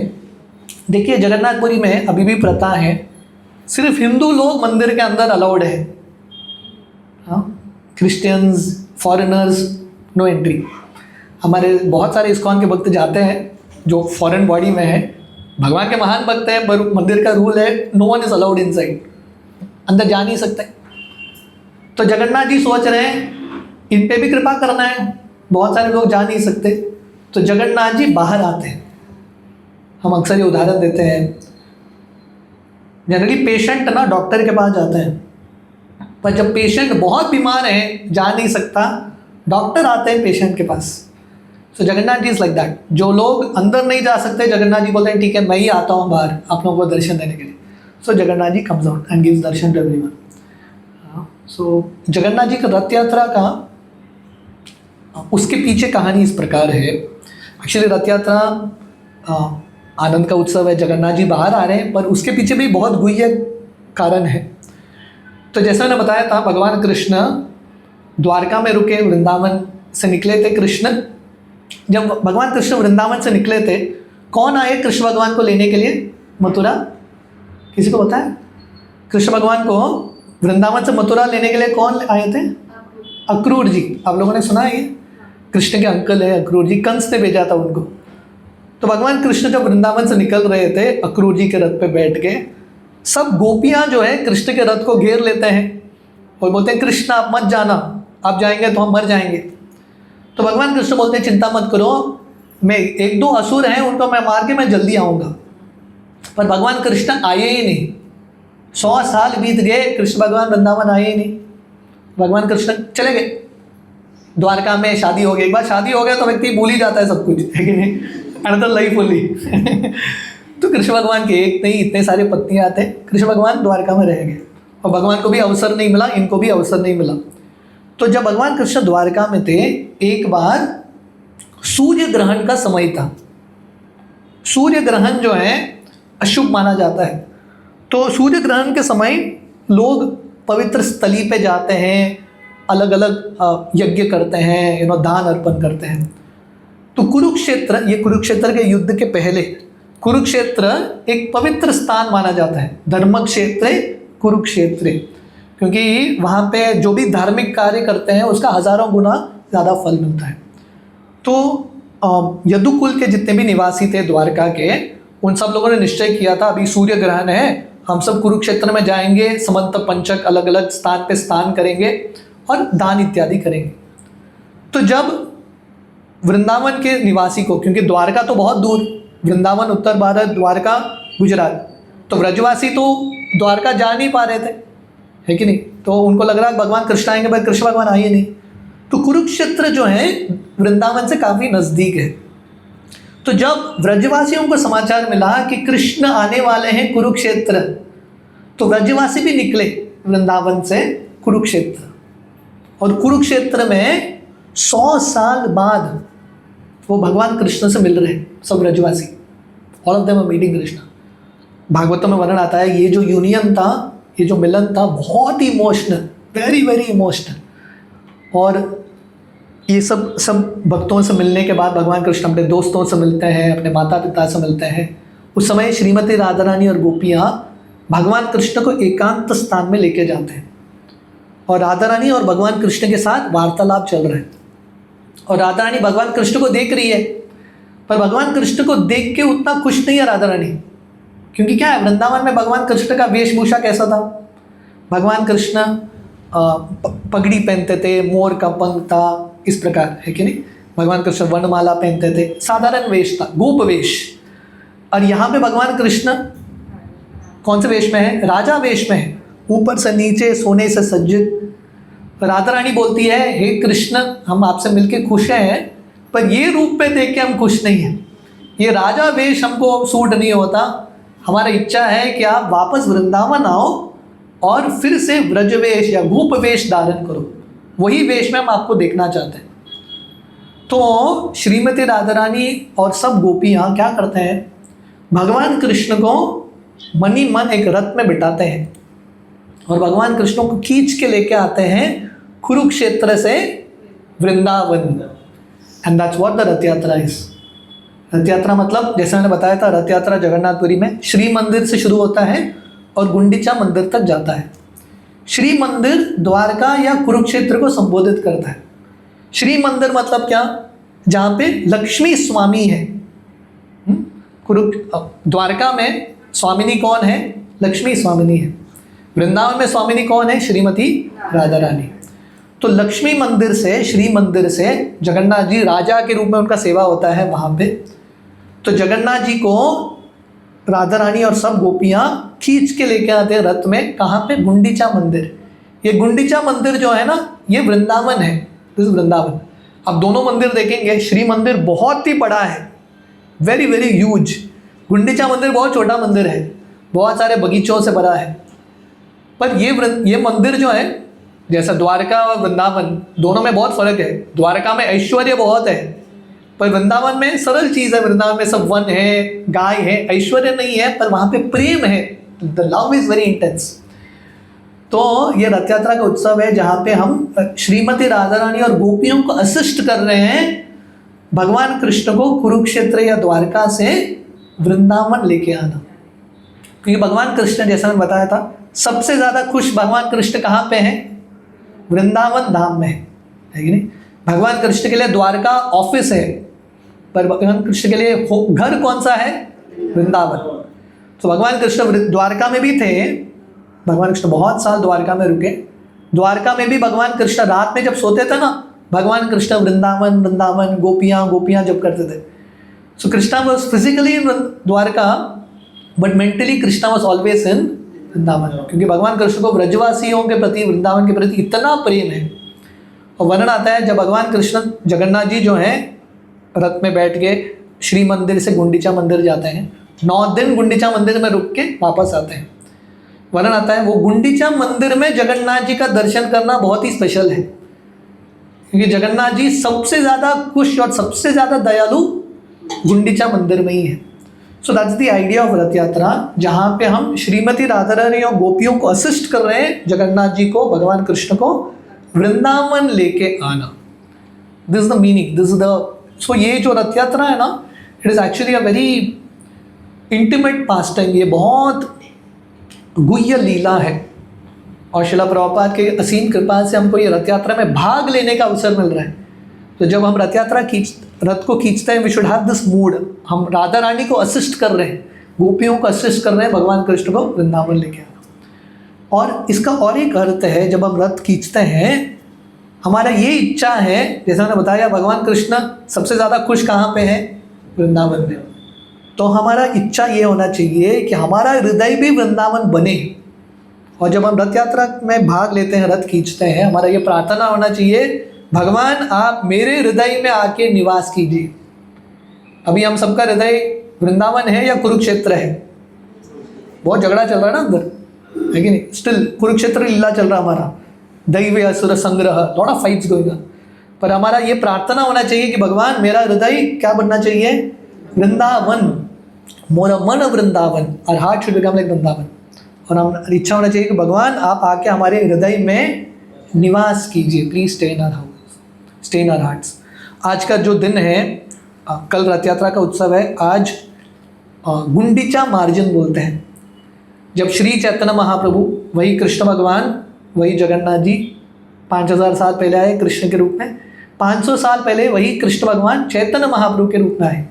देखिए जगन्नाथपुरी में अभी भी प्रथा है, सिर्फ हिंदू लोग मंदिर के अंदर अलाउड है, हाँ, क्रिश्चियंस, फॉरेनर्स नो एंट्री। हमारे बहुत सारे इस्कॉन के भक्त जाते हैं जो फॉरेन बॉडी में है, भगवान के महान भक्त हैं, पर मंदिर का रूल है no one is allowed inside, अंदर जा नहीं सकते। तो जगन्नाथ जी सोच रहे हैं इन पे भी कृपा करना है, बहुत सारे लोग जा नहीं सकते, तो जगन्नाथ जी बाहर आते हैं। हम अक्सर ये उदाहरण देते हैं, जनरली पेशेंट ना डॉक्टर के पास जाते हैं, पर जब पेशेंट बहुत बीमार है, जा नहीं सकता, डॉक्टर आते हैं पेशेंट के पास। सो जगन्नाथ जी इज लाइक दैट, जो लोग अंदर नहीं जा सकते, जगन्नाथ जी बोलते हैं ठीक है मैं ही आता हूँ बाहर आप लोगों को दर्शन देने के लिए। So Jagannath ji comes out and gives darshan to everyone. So Jagannath ji का रथ यात्रा का उसके पीछे कहानी इस प्रकार है। एक्चुअली रथ यात्रा आनंद का उत्सव है, जगन्नाथ जी बाहर आ रहे हैं, पर उसके पीछे भी बहुत गुह्य कारण है। तो जैसा मैंने बताया था, भगवान कृष्ण द्वारका में रुके, वृंदावन से निकले थे कृष्ण। जब भगवान कृष्ण वृंदावन से निकले थे, कौन आए कृष्ण भगवान को लेने के लिए मथुरा, किसी को पता है? कृष्ण भगवान को वृंदावन से मथुरा लेने के लिए कौन आए थे? अक्रूर जी। आप लोगों ने सुना है ये? कृष्ण के अंकल है अक्रूर जी, कंस ने भेजा था उनको। तो भगवान कृष्ण जब वृंदावन से निकल रहे थे अक्रूर जी के रथ पे बैठ के, सब गोपियां जो है कृष्ण के रथ को घेर लेते हैं और बोलते हैं कृष्ण आप मत जाना, आप जाएंगे तो हम मर जाएंगे। तो भगवान कृष्ण बोलते हैं चिंता मत करो, मैं 1-2 असुर हैं उनको मैं मार के मैं जल्दी आऊँगा। पर भगवान कृष्ण आए ही नहीं। 100 साल बीत गए, कृष्ण भगवान वृंदावन आए ही नहीं। भगवान कृष्ण चले गए, द्वारका में शादी हो गई। एक बार शादी हो गया तो व्यक्ति भूल ही जाता है सब कुछ, है कि नहीं? Another life only. तो कृष्ण भगवान के एक नहीं इतने सारे पत्नियां आते, कृष्ण भगवान द्वारका में रह गए और भगवान को भी अवसर नहीं मिला, इनको भी अवसर नहीं मिला। तो जब भगवान कृष्ण द्वारका में थे, एक बार सूर्य ग्रहण का समय था। सूर्य ग्रहण जो है अशुभ माना जाता है, तो सूर्य ग्रहण के समय लोग पवित्र स्थली पे जाते हैं, अलग अलग यज्ञ करते हैं, दान अर्पण करते हैं। तो कुरुक्षेत्र, ये कुरुक्षेत्र के युद्ध के पहले कुरुक्षेत्र एक पवित्र स्थान माना जाता है, धर्म क्षेत्र कुरुक्षेत्र, क्योंकि वहाँ पे जो भी धार्मिक कार्य करते हैं उसका हजारों गुना ज़्यादा फल मिलता है। तो यदुकुल के जितने भी निवासी थे द्वारका के, उन सब लोगों ने निश्चय किया था अभी सूर्य ग्रहण है, हम सब कुरुक्षेत्र में जाएंगे, समंत पंचक अलग अलग स्थान पे स्नान करेंगे और दान इत्यादि करेंगे। तो जब वृंदावन के निवासी को, क्योंकि द्वारका तो बहुत दूर, वृंदावन उत्तर भारत, द्वारका गुजरात, तो व्रजवासी तो द्वारका जा नहीं पा रहे थे, है कि नहीं? तो उनको लग रहा भगवान कृष्ण आएंगे, पर कृष्ण भगवान आए नहीं। तो कुरुक्षेत्र जो है वृंदावन से काफ़ी नज़दीक है। तो जब व्रजवासियों को समाचार मिला कि कृष्ण आने वाले हैं कुरुक्षेत्र, तो व्रजवासी भी निकले वृंदावन से कुरुक्षेत्र, और कुरुक्षेत्र में 100 साल बाद वो भगवान कृष्ण से मिल रहे हैं सब व्रजवासी। All of them are meeting Krishna. Bhagavatam में वर्णन आता है ये जो यूनियन था, ये जो मिलन था, बहुत ही इमोशनल, वेरी वेरी इमोशनल। और ये सब भक्तों से मिलने के बाद भगवान कृष्ण अपने दोस्तों से मिलते हैं, अपने माता पिता से मिलते हैं। उस समय श्रीमती राधा रानी और गोपियाँ भगवान कृष्ण को एकांत स्थान में लेके जाते हैं, और राधा रानी और भगवान कृष्ण के साथ वार्तालाप चल रहे हैं। और राधा रानी भगवान कृष्ण को देख रही है, पर भगवान कृष्ण को देख के उतना खुश नहीं है राधा रानी, क्योंकि क्या है, वृंदावन में भगवान कृष्ण का वेशभूषा कैसा था? भगवान कृष्ण पगड़ी पहनते थे, मोर का पंख था, इस प्रकार, है कि नहीं? भगवान कृष्ण वर्णमाला पहनते थे, साधारण वेश था, गोप वेश। और यहाँ पे भगवान कृष्ण कौन से वेश में है? राजा वेश में है, ऊपर से नीचे सोने से सज्जित। राधा रानी बोलती है हे कृष्ण, हम आपसे मिलके खुश हैं, पर ये रूप पे देख के हम खुश नहीं हैं, ये राजा वेश हमको सूट नहीं होता। हमारा इच्छा है कि आप वापस वृंदावन आओ और फिर से व्रजवेश या गोप वेश धारण करो, वही वेश में हम आपको देखना चाहते हैं। तो श्रीमती राधा रानी और सब गोपियाँ क्या करते हैं, भगवान कृष्ण को मनी मन एक रथ में बिठाते हैं और भगवान कृष्ण को खींच के लेके आते हैं कुरुक्षेत्र से Vrindavan. And that's what the रथ यात्रा इज। रथ यात्रा मतलब जैसे मैंने बताया था, रथ यात्रा जगन्नाथपुरी में श्री मंदिर से शुरू होता है और गुंडीचा मंदिर तक जाता है। श्री मंदिर द्वारका या कुरुक्षेत्र को संबोधित करता है। श्री मंदिर मतलब क्या? जहाँ पे लक्ष्मी स्वामी है। द्वारका में स्वामिनी कौन है? लक्ष्मी स्वामिनी है। वृंदावन में स्वामिनी कौन है? श्रीमती राधा रानी। तो लक्ष्मी मंदिर से, श्री मंदिर से जगन्नाथ जी राजा के रूप में उनका सेवा होता है वहाँ पे। तो जगन्नाथ जी को राधा रानी और सब गोपियाँ खींच के लेके आते हैं रथ में। कहाँ पे? गुंडीचा मंदिर। ये गुंडीचा मंदिर जो है ना, ये वृंदावन है, दिस वृंदावन। अब दोनों मंदिर देखेंगे, श्री मंदिर बहुत ही बड़ा है, वेरी वेरी ह्यूज। गुंडीचा मंदिर बहुत छोटा मंदिर है, बहुत सारे बगीचों से भरा है। पर ये मंदिर जो है, जैसा द्वारका और वृंदावन, दोनों में बहुत फर्क है। द्वारका में ऐश्वर्य बहुत है, पर वृंदावन में सरल चीज़ है। वृंदावन में सब वन है, गाय है, ऐश्वर्य नहीं है, पर वहाँ पे प्रेम है। The love is very intense. तो ये रथ यात्रा का उत्सव है जहाँ पे हम श्रीमती राधा रानी और गोपियों को असिस्ट कर रहे हैं भगवान कृष्ण को कुरुक्षेत्र या द्वारका से वृंदावन लेके आना। क्योंकि भगवान कृष्ण, जैसा मैंने बताया था, सबसे ज़्यादा खुश भगवान कृष्ण कहाँ पे हैं? वृंदावन धाम में है कि नहीं? भगवान कृष्ण के लिए द्वारका ऑफिस है, पर भगवान कृष्ण के लिए घर कौन सा है? वृंदावन। तो भगवान कृष्ण द्वारका में भी थे, भगवान कृष्ण बहुत साल द्वारका में रुके। द्वारका में भी भगवान कृष्ण रात में जब सोते थे ना, भगवान कृष्ण वृंदावन वृंदावन गोपियाँ गोपियाँ जब करते थे। So Krishna was physically in Dwarka, but mentally Krishna was always in Vrindavan, क्योंकि भगवान कृष्ण को ब्रजवासियों के प्रति, वृंदावन के प्रति इतना प्रेम है। और वर्णन आता है जब भगवान कृष्ण जगन्नाथ जी जो हैं रथ में बैठ के श्री मंदिर से गुंडीचा मंदिर जाते हैं, 9 दिन गुंडीचा मंदिर में रुक के वापस आते हैं। वर्णन आता है वो गुंडीचा मंदिर में जगन्नाथ जी का दर्शन करना बहुत ही स्पेशल है, क्योंकि जगन्नाथ जी सबसे ज़्यादा खुश और सबसे ज़्यादा दयालु गुंडीचा मंदिर में ही है। So that's the idea of रथ यात्रा, जहाँ पे हम श्रीमती राधा रानी और गोपियों को असिस्ट कर रहे हैं, जगन्नाथ जी को, भगवान कृष्ण को वृंदावन लेके आना। This the meaning, this the so ये जो रथ यात्रा है ना, it is actually a very intimate pastime. ये बहुत गुह्य लीला है और शिला प्रभुपाद के असीम कृपा से हमको ये रथ यात्रा में भाग लेने का अवसर मिल रहा है। तो जब हम रथ यात्रा रथ को खींचते हैं, we should have this mood, हम राधा रानी को असिस्ट कर रहे हैं, गोपियों को असिस्ट कर रहे हैं, भगवान कृष्ण को वृंदावन लेके आना। और इसका और एक अर्थ है, जब हम रथ खींचते हैं, हमारा ये इच्छा है, जैसा मैंने बताया भगवान कृष्ण सबसे ज़्यादा खुश कहाँ पे हैं? वृंदावन में। तो हमारा इच्छा ये होना चाहिए कि हमारा हृदय भी वृंदावन बने। और जब हम रथ यात्रा में भाग लेते हैं, रथ खींचते हैं, हमारा ये प्रार्थना होना चाहिए, भगवान आप मेरे हृदय में आके निवास कीजिए। अभी हम सबका हृदय वृंदावन है या कुरुक्षेत्र है? बहुत झगड़ा चल रहा है ना अंदर, है कि नहीं? स्टिल कुरुक्षेत्र लीला चल रहा हमारा, दैव असुर संग्रह, lot of fights going on. पर हमारा ये प्रार्थना होना चाहिए कि भगवान मेरा हृदय क्या बनना चाहिए? वृंदावन, मोर मन वृंदावन, और heart should become like Vrindavan. और हम इच्छा होना चाहिए कि भगवान आप आके हमारे हृदय में निवास कीजिए, please stay in our house, stay in our hearts. आज का जो दिन है, कल रथ यात्रा का उत्सव है, आज गुंडीचा मार्जन बोलते हैं, जब श्री चैतन्य महाप्रभु, वही कृष्ण भगवान, वही जगन्नाथ जी 5000 साल पहले आए कृष्ण के रूप में, 500 साल पहले वही कृष्ण भगवान चैतन्य महाप्रभु के रूप में आए।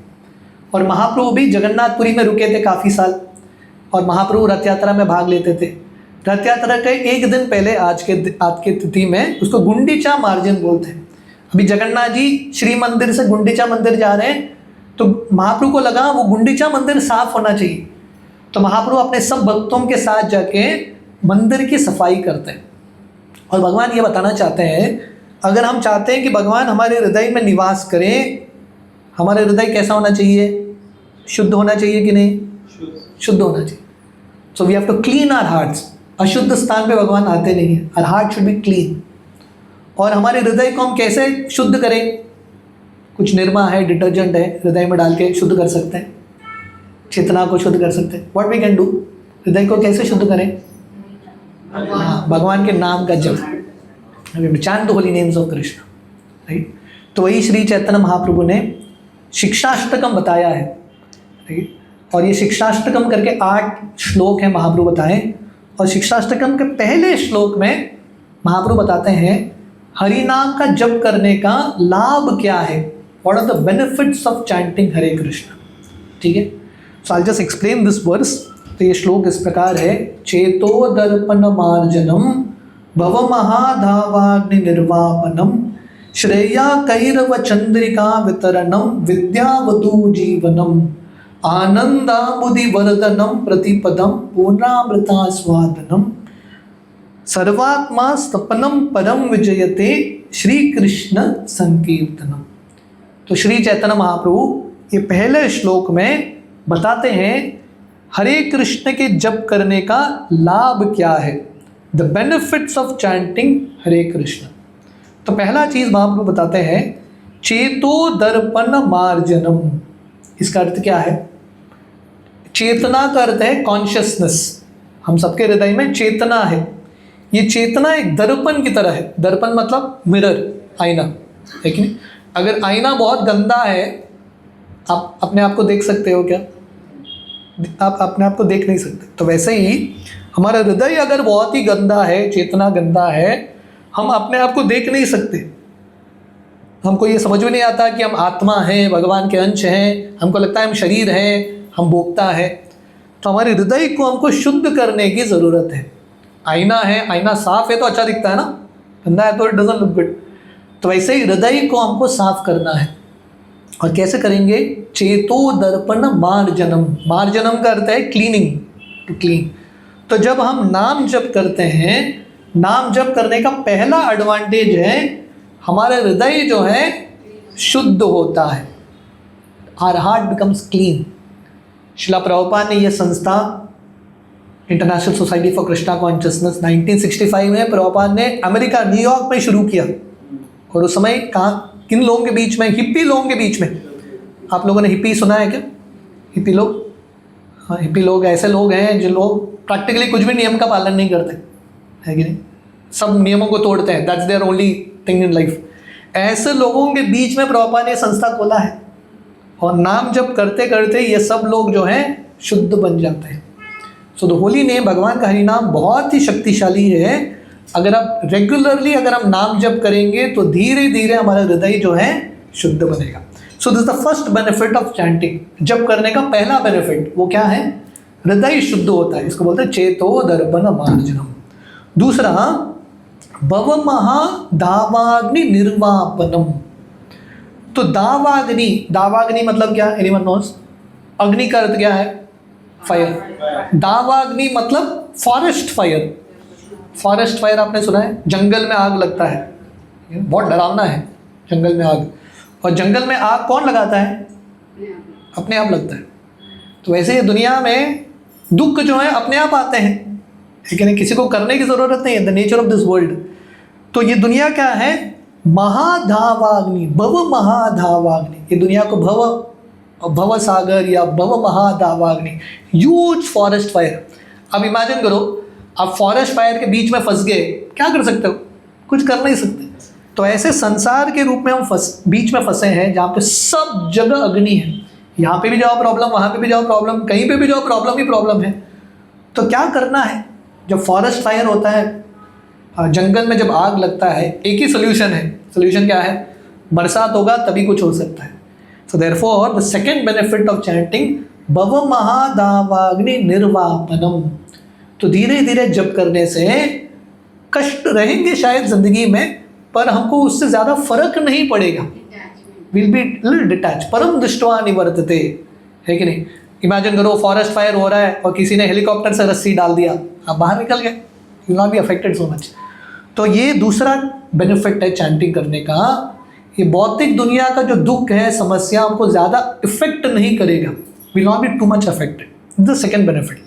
और महाप्रभु भी जगन्नाथपुरी में रुके थे काफ़ी साल, और महाप्रभु रथ यात्रा में भाग लेते थे। रथ यात्रा के एक दिन पहले आज के तिथि में उसको गुंडीचा मार्जन बोलते हैं। अभी जगन्नाथ जी श्री मंदिर से गुंडीचा मंदिर जा रहे हैं, तो महाप्रभु को लगा वो गुंडीचा मंदिर साफ होना चाहिए, तो महाप्रभु अपने सब भक्तों के साथ जाके मंदिर की सफाई करते हैं। और भगवान ये बताना चाहते हैं, अगर हम चाहते हैं कि भगवान हमारे हृदय में निवास करें, हमारा हृदय कैसा होना चाहिए? शुद्ध होना चाहिए कि नहीं? शुद्ध होना चाहिए। So we have to clean our hearts. अशुद्ध स्थान पे भगवान आते नहीं हैं। Our heart should be clean. और हमारे हृदय को हम कैसे शुद्ध करें? कुछ निरमा है, डिटर्जेंट है, हृदय में डाल के शुद्ध कर सकते हैं, चेतना को शुद्ध कर सकते हैं। What we can do? हृदय को कैसे शुद्ध करें? भगवान के नाम का जप, chant the Holi names of Krishna, right? तो वही श्री चैतन्य महाप्रभु ने शिक्षाष्टकम बताया है, राइट? और ये शिक्षाष्टकम करके 8 श्लोक हैं महाप्रभु बताएं। और शिक्षाष्टकम के पहले श्लोक में महाप्रभु बताते हैं हरि नाम का जप करने का लाभ क्या है, what are the benefits of chanting Hare Krishna. ठीक है, so I just explain this verse. तो ये श्लोक इस प्रकार है, चेतो दर्पण मार्जनम भव महाधावाग्नि निर्वापनम श्रेया कैरव चंद्रिका वितरणम विद्यावतु जीवनम आनंदाबुधि वर्धनम प्रतिपदम पूर्णामृता स्वादनम सर्वात्मा स्तपनम परम विजयते श्री कृष्ण संकीर्तनम। तो श्री चैतन्य महाप्रभु ये पहले श्लोक में बताते हैं हरे कृष्ण के जप करने का लाभ क्या है, the benefits of chanting Hare Krishna. तो पहला चीज महाप्रभु बताते हैं चेतो दर्पण मार्जनम। इसका अर्थ क्या है? चेतना का अर्थ है कॉन्शियसनेस। हम सबके हृदय में चेतना है। ये चेतना एक दर्पण की तरह है। दर्पण मतलब मिरर, आईना, है कि नहीं? अगर आईना बहुत गंदा है, आप अपने आप को देख सकते हो क्या? आप अपने आप को देख नहीं सकते। तो वैसे ही हमारा हृदय अगर बहुत ही गंदा है, चेतना गंदा है, हम अपने आप को देख नहीं सकते। हमको ये समझ में नहीं आता कि हम आत्मा हैं, भगवान के अंश हैं। हमको लगता है हम शरीर हैं, हम भोगता है। तो हमारे हृदय को हमको शुद्ध करने की ज़रूरत है। आईना है, आईना साफ है तो अच्छा दिखता है ना, गंदा है तो इट डजंट लुक गुड। तो वैसे ही हृदय को हमको साफ करना है। और कैसे करेंगे? चेतो दर्पण मार्जनम। मार्जनम का अर्थ है क्लीनिंग, टू क्लीन। तो जब हम नाम जप करते हैं, नाम जप करने का पहला एडवांटेज है हमारा हृदय जो है शुद्ध होता है। Our heart becomes clean. Srila Prabhupada ने यह संस्था International Society for Krishna consciousness 1965 में प्रभुपाद ने अमेरिका न्यूयॉर्क में शुरू किया। और उस समय कहाँ, किन लोगों के बीच में? हिप्पी लोगों के बीच में। आप लोगों ने हिप्पी सुना है क्या? हिप्पी लोग, हाँ, हिप्पी लोग ऐसे लोग हैं जो लोग प्रैक्टिकली कुछ भी नियम का पालन नहीं करते, है कि नहीं? सब नियमों को तोड़ते हैं। That's their only thing in life. ऐसे लोगों के बीच में प्रभुपाद ने संस्था खोला है। और नाम जब करते करते ये सब लोग जो हैं शुद्ध बन जाते हैं। सो द होली नेम, भगवान का हरि नाम बहुत ही शक्तिशाली है। अगर आप रेगुलरली अगर हम नाम जप करेंगे तो धीरे धीरे हमारा हृदय जो है शुद्ध बनेगा। सो this the first benefit of chanting. जप करने का पहला बेनिफिट वो क्या है? हृदय शुद्ध होता है। इसको बोलते हैं चेतो दर्पण मार्जनम। दूसरा, भव महा दावाग्नि निर्वापनम। तो दावाग्नि, दावाग्नि मतलब क्या? Anyone nose? अग्नि का अर्थ क्या है? फायर। दावाग्नि मतलब फॉरेस्ट फायर। फॉरेस्ट फायर आपने सुना है? जंगल में आग लगता है, बहुत डरावना है जंगल में आग। और जंगल में आग कौन लगाता है? अपने आप लगता है। तो वैसे ही दुनिया में दुख जो है अपने आप आते हैं, लेकिन किसी को करने की ज़रूरत नहीं है। The nature of this world. तो ये दुनिया क्या है? महाधावाग्नि, भव महाधावाग्नि। ये दुनिया को भव सागर या भव महाधावाग्नि, ह्यूज फॉरेस्ट फायर। अब इमेजिन करो, आप फॉरेस्ट फायर के बीच में फंस गए, क्या कर सकते हो? कुछ कर नहीं सकते। तो ऐसे संसार के रूप में हम बीच में फंसे हैं जहाँ पे सब जगह अग्नि है। यहाँ पे भी जाओ प्रॉब्लम, वहाँ पे भी जाओ प्रॉब्लम, कहीं पे भी जाओ प्रॉब्लम ही प्रॉब्लम है। तो क्या करना है? जब फॉरेस्ट फायर होता है, जंगल में जब आग लगता है, एक ही सोल्यूशन है। सोल्यूशन क्या है? बरसात होगा तभी कुछ हो सकता है। So therefore the second benefit of chanting, भव महादावाग्नि निर्वापनम। तो धीरे धीरे जप करने से कष्ट रहेंगे शायद जिंदगी में, पर हमको उससे ज़्यादा फर्क नहीं पड़ेगा। Will be little detach. परम दृष्टवा निवर्तते, है कि नहीं? इमेजिन करो फॉरेस्ट फायर हो रहा है और किसी ने हेलीकॉप्टर से रस्सी डाल दिया, आप बाहर निकल गए, you not be affected so much. तो ये दूसरा बेनिफिट है चैंटिंग करने का। ये भौतिक दुनिया का जो दुख है, समस्या, हमको ज़्यादा इफेक्ट नहीं करेगा, will not be too much affected. The second benefit,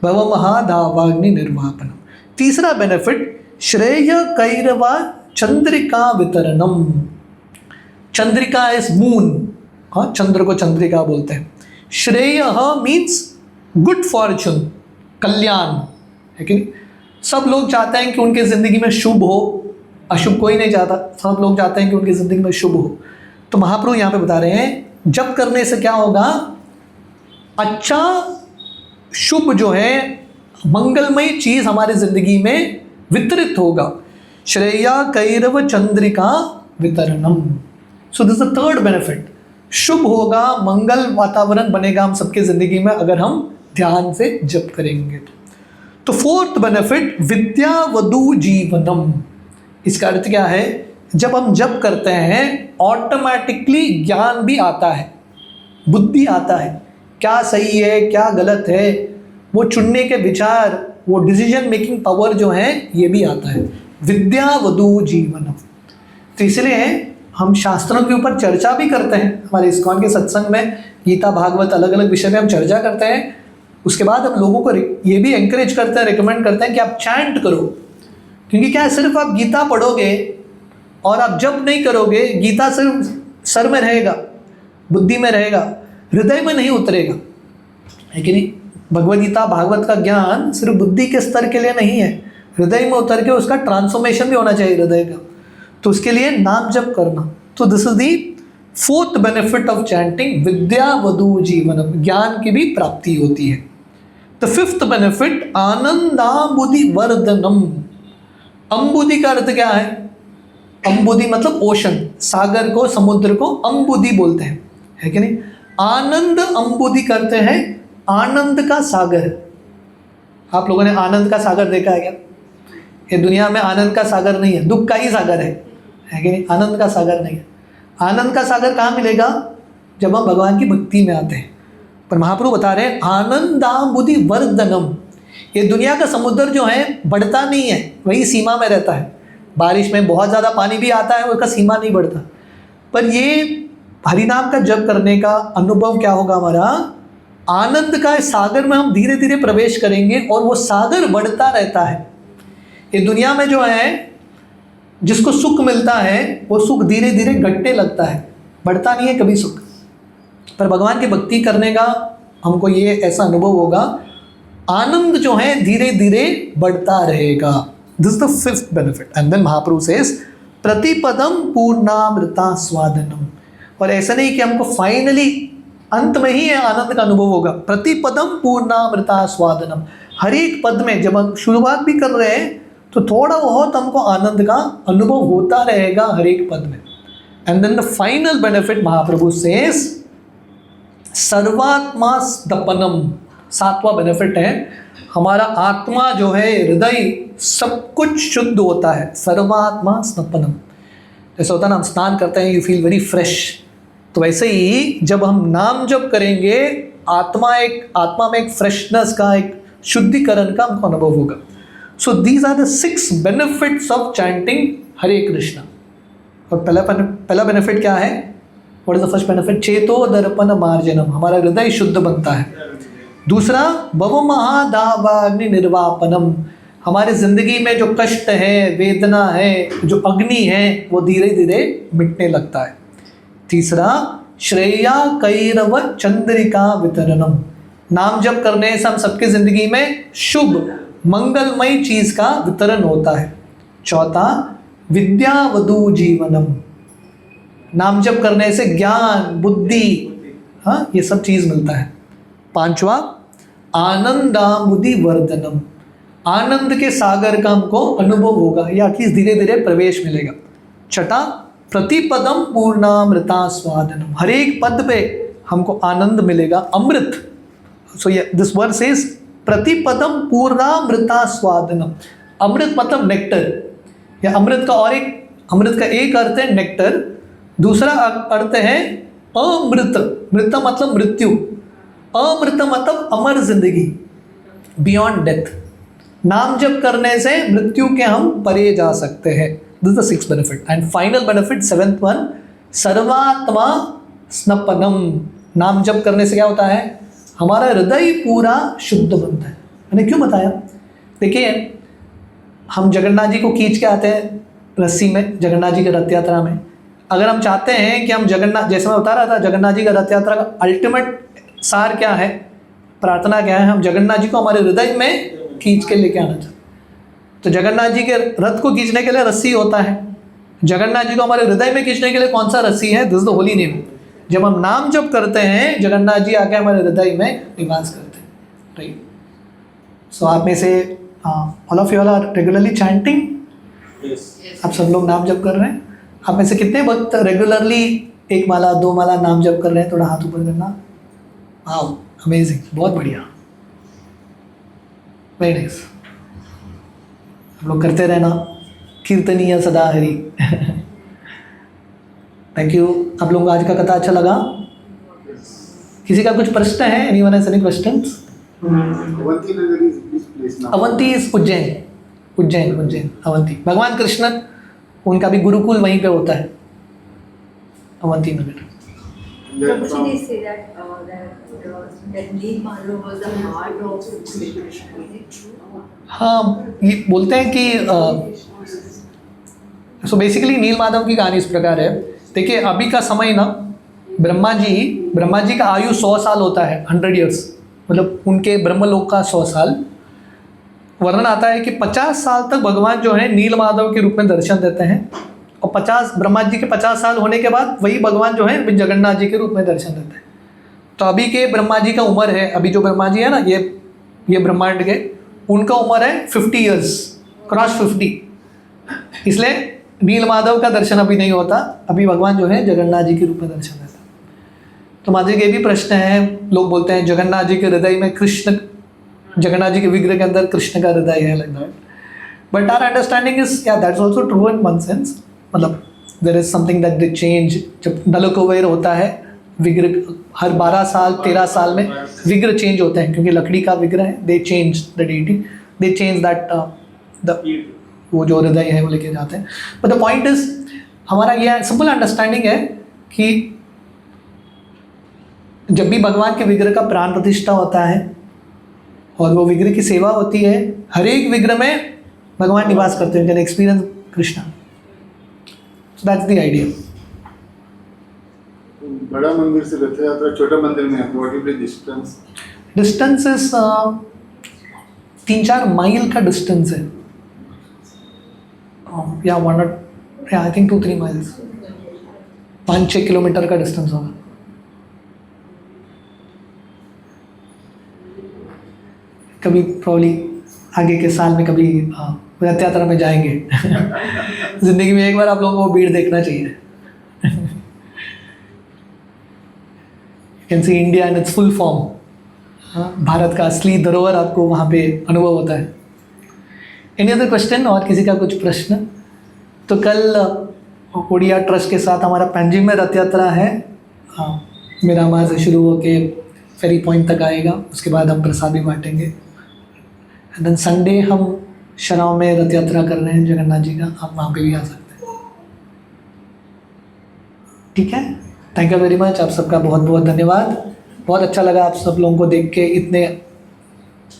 भव महाधावाग्नि निर्वापनम। तीसरा बेनिफिट, श्रेय कैरवा चंद्रिका वितरणम। चंद्रिका इज मून, हाँ, चंद्र को चंद्रिका बोलते हैं। श्रेय मीन्स गुड फॉर्चून, कल्याण, है कि नहीं? सब लोग चाहते हैं कि उनके ज़िंदगी में शुभ हो, अशुभ कोई नहीं चाहता। सब लोग चाहते हैं कि उनकी ज़िंदगी में शुभ हो। तो महाप्रभु यहाँ पे बता रहे हैं जप करने से क्या होगा? अच्छा शुभ जो है मंगलमय चीज़ हमारी ज़िंदगी में वितरित होगा। श्रेया कैरव चंद्रिका वितरणम। So this the third benefit. शुभ होगा, मंगल वातावरण बनेगा हम सबके ज़िंदगी में अगर हम ध्यान से जप करेंगे तो। फोर्थ बेनिफिट, विद्या वधु जीवनम। इसका अर्थ क्या है? जब हम जप करते हैं ऑटोमेटिकली ज्ञान भी आता है, बुद्धि आता है, क्या सही है क्या गलत है, वो चुनने के विचार, वो डिसीजन मेकिंग पावर जो है ये भी आता है। विद्या वधु जीवनम। तो इसलिए हम शास्त्रों के ऊपर चर्चा भी करते हैं। हमारे इस्कॉन के सत्संग में गीता, भागवत, अलग अलग विषय में हम चर्चा करते हैं। उसके बाद हम लोगों को ये भी एंकरेज करते हैं, रिकमेंड करते हैं कि आप चैंट करो। क्योंकि क्या है, सिर्फ आप गीता पढ़ोगे और आप जप नहीं करोगे, गीता सिर्फ सर में रहेगा, बुद्धि में रहेगा, हृदय में नहीं उतरेगा, है कि नहीं? भगवद गीता, भागवत का ज्ञान सिर्फ बुद्धि के स्तर के लिए नहीं है, हृदय में उतर के उसका ट्रांसफॉर्मेशन भी होना चाहिए हृदय का। तो उसके लिए नाम जप करना। तो this is the fourth benefit of chanting, विद्या वधु जीवनम, ज्ञान की भी प्राप्ति होती है। द फिफ्थ बेनिफिट, आनंदाबुद्धि वर्धनम। अंबुधि का अर्थ क्या है? अंबुधि मतलब ओशन, सागर को, समुद्र को अम्बुधि बोलते हैं, है कि नहीं? आनंद अंबुधि करते हैं, आनंद का सागर। आप लोगों ने आनंद का सागर देखा है क्या? ये दुनिया में आनंद का सागर नहीं है, दुख का ही सागर है कि नहीं? आनंद का सागर नहीं है। आनंद का सागर कहाँ मिलेगा? जब हम भगवान की भक्ति में आते हैं। पर महाप्रभु बता रहे हैं आनंदाबुद्धि वर्धनम, ये दुनिया का समुद्र जो है बढ़ता नहीं है, वही सीमा में रहता है। बारिश में बहुत ज़्यादा पानी भी आता है, उसका सीमा नहीं बढ़ता। पर ये हरिनाम का जप करने का अनुभव क्या होगा हमारा? आनंद का सागर में हम धीरे धीरे प्रवेश करेंगे और वो सागर बढ़ता रहता है। ये दुनिया में जो है जिसको सुख मिलता है वो सुख धीरे धीरे घटने लगता है, बढ़ता नहीं है कभी सुख। पर भगवान की भक्ति करने का हमको ये ऐसा अनुभव होगा, आनंद जो है धीरे धीरे बढ़ता रहेगा। This the fifth benefit. And then Mahaprabhu says प्रतिपदम पूर्णामृता स्वादनम। और ऐसा नहीं कि हमको फाइनली अंत में ही आनंद का अनुभव होगा। प्रतिपदम पूर्णामृता स्वादनम, हर एक पद में जब हम शुरुआत भी कर रहे हैं तो थोड़ा बहुत हमको आनंद का अनुभव होता रहेगा हर एक पद में। And then the final benefit Mahaprabhu says सर्वात्मा स्नपनम। सातवां बेनिफिट है, हमारा आत्मा जो है, हृदय, सब कुछ शुद्ध होता है। सर्वात्मा स्नपनम, जैसे होता है ना, हम स्नान करते हैं, यू फील वेरी फ्रेश। तो वैसे ही जब हम नाम जप करेंगे, आत्मा में एक फ्रेशनेस का, एक शुद्धिकरण का हमको अनुभव होगा। So these are the 6 benefits of chanting Hare Krishna. और पहला बेनिफिट क्या है? What is the first benefit? चेतो दर्पण मार्जनम, हमारा हृदय शुद्ध बनता है। दूसरा, भव महादावाग्नि निर्वापनम, हमारे जिंदगी में जो कष्ट है, वेदना है, जो अग्नि है, वो धीरे धीरे मिटने लगता है। तीसरा, श्रेया कैरव चंद्रिका वितरणम, नाम जप करने से हम सबकी जिंदगी में शुभ मंगलमय चीज का वितरण होता है। चौथा, विद्या वधु जीवनम, नाम जप करने से ज्ञान, बुद्धि, हाँ, ये सब चीज मिलता है। पांचवा, आनंदाबुद्धि वर्धनम, आनंद के सागर का हमको अनुभव होगा या कि धीरे धीरे प्रवेश मिलेगा। छठा, प्रतिपदम पूर्णामृता स्वादनम, हर एक पद पे हमको आनंद मिलेगा, अमृत। सो दिस वर्ड सेज प्रतिपदम पूर्णामृता स्वादनम। अमृत मतलब नेक्टर, या अमृत का एक अर्थ है नेक्टर, दूसरा अर्थ है अमृत। मृत मतलब मृत्यु, अमृत मतलब अमर जिंदगी, बियॉन्ड डेथ। नाम जप करने से मृत्यु के हम परे जा सकते हैं। This the 6th benefit. And final benefit, 7th one, सर्वात्मा स्नपनम, नाम जप करने से क्या होता है? हमारा हृदय पूरा शुद्ध बनता है। मैंने क्यों बताया? देखिए, हम जगन्नाथ जी को खींच के आते हैं रस्सी में, जगन्नाथ जी की रथ यात्रा में। अगर हम चाहते हैं कि हम जगन्नाथ, जैसे मैं बता रहा था, जगन्नाथ जी का रथ यात्रा का अल्टीमेट सार क्या है, प्रार्थना क्या है? हम जगन्नाथ जी को हमारे हृदय में खींच के लेके आना चाहते। तो जगन्नाथ जी के रथ को खींचने के लिए रस्सी होता है, जगन्नाथ जी को हमारे हृदय में खींचने के लिए कौन सा रस्सी है? This the holy name. जब हम नाम जप करते हैं, जगन्नाथ जी आके हमारे हृदय में निवास करते हैं, राइट? सो आप में से all of you are regularly chanting? आप सब लोग नाम जप कर रहे हैं? आप में से कितने वक्त रेगुलरली 1 माला 2 माला नाम जप कर रहे हैं? थोड़ा हाथ ऊपर करना। वाओ, अमेजिंग, बहुत बढ़िया, वेरी नाइस। आप लोग करते रहना, कीर्तनीय सदा हरि। Thank you. आप लोगों को आज का कथा अच्छा लगा? किसी का कुछ प्रश्न है? Anyone has any questions? Avanti is Ujjain, Avanti. भगवान कृष्ण, उनका भी गुरुकुल वहीं पे होता है, अवंती नगर। हाँ, ये बोलते हैं कि सो बेसिकली नील माधव की कहानी इस प्रकार है। देखिए, अभी का समय ना, ब्रह्मा जी का आयु 100 साल होता है, 100 ईयर्स, मतलब उनके ब्रह्मलोक का 100 साल। वर्णन आता है कि 50 साल तक भगवान जो है नील माधव के रूप में दर्शन देते हैं और 50 ब्रह्मा जी के 50 साल होने के बाद वही भगवान जो है जगन्नाथ जी के रूप में दर्शन देते हैं। तो अभी के ब्रह्मा जी का उम्र है, अभी जो ब्रह्मा जी है ना, ये ब्रह्मांड के, उनका उम्र है 50 ईयर्स, क्रॉस 50। इसलिए नील माधव का दर्शन अभी नहीं होता, अभी भगवान जो है जगन्नाथ जी के रूप में दर्शन देता है। तो माता जी के भी प्रश्न है, लोग बोलते हैं जगन्नाथ जी के हृदय में कृष्ण, जगन्नाथ जी के विग्रह के अंदर कृष्ण का हृदय है लगता है। बट आवर अंडरस्टैंडिंग इज या that's also true in one sense, मतलब there is something that they change. जब नलकोवेर होता है विग्रह, हर 12 साल 13 साल में विग्रह चेंज होते हैं, क्योंकि लकड़ी का विग्रह है, दे change the deity, they change that the, वो जो हृदय है वो लेके जाते हैं। बट द पॉइंट इज, हमारा यह सिंपल अंडरस्टैंडिंग है कि जब भी भगवान के विग्रह का प्राण प्रतिष्ठा होता है और वो विग्रह की सेवा होती है, हर एक विग्रह में भगवान निवास करते हैं, can experience Krishna. So that's the idea. बड़ा मंदिर से रथ यात्रा छोटा मंदिर में, what is the distance? Distance is 3-4 mile का डिस्टेंस है, या 1 आई थिंक 2-3 माइल्स, 5-6 किलोमीटर का डिस्टेंस होगा। कभी प्रॉब्ली आगे के साल में कभी रथ यात्रा में जाएंगे। जिंदगी में एक बार आप लोगों को भीड़ देखना चाहिए। Can see India in its full form, Bharat का असली धरोहर आपको वहाँ पे अनुभव होता है। एनी अदर क्वेश्चन, और किसी का कुछ प्रश्न? तो कल ओडिया ट्रस्ट के साथ हमारा पैंजिम में रथ यात्रा है, मिरामार से शुरू होके फेरी पॉइंट तक आएगा, उसके बाद हम प्रसाद भी बांटेंगे। एंड देन संडे हम शराव में रथ यात्रा कर रहे हैं जगन्नाथ जी का, आप वहाँ पे भी आ सकते हैं। ठीक है, थैंक यू वेरी मच, आप सबका बहुत बहुत धन्यवाद। बहुत अच्छा लगा आप सब लोगों को देख के, इतने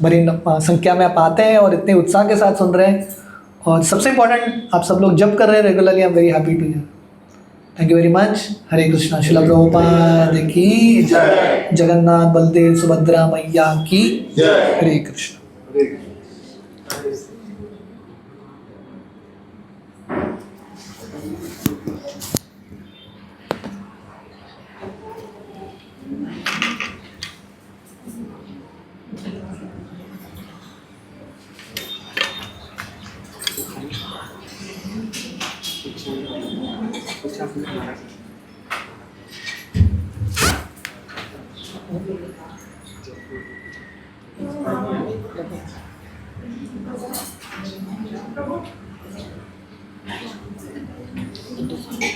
बड़ी संख्या में आप आते हैं और इतने उत्साह के साथ सुन रहे हैं, और सबसे इम्पोर्टेंट आप सब लोग जब कर रहे हैं regularly, I am very happy to hear. Thank you very much. Hare Krishna. Srila Prabhupada की जय। जगन्नाथ बलदेव सुभद्रा मैया की जय। हरे कृष्ण। Thank you.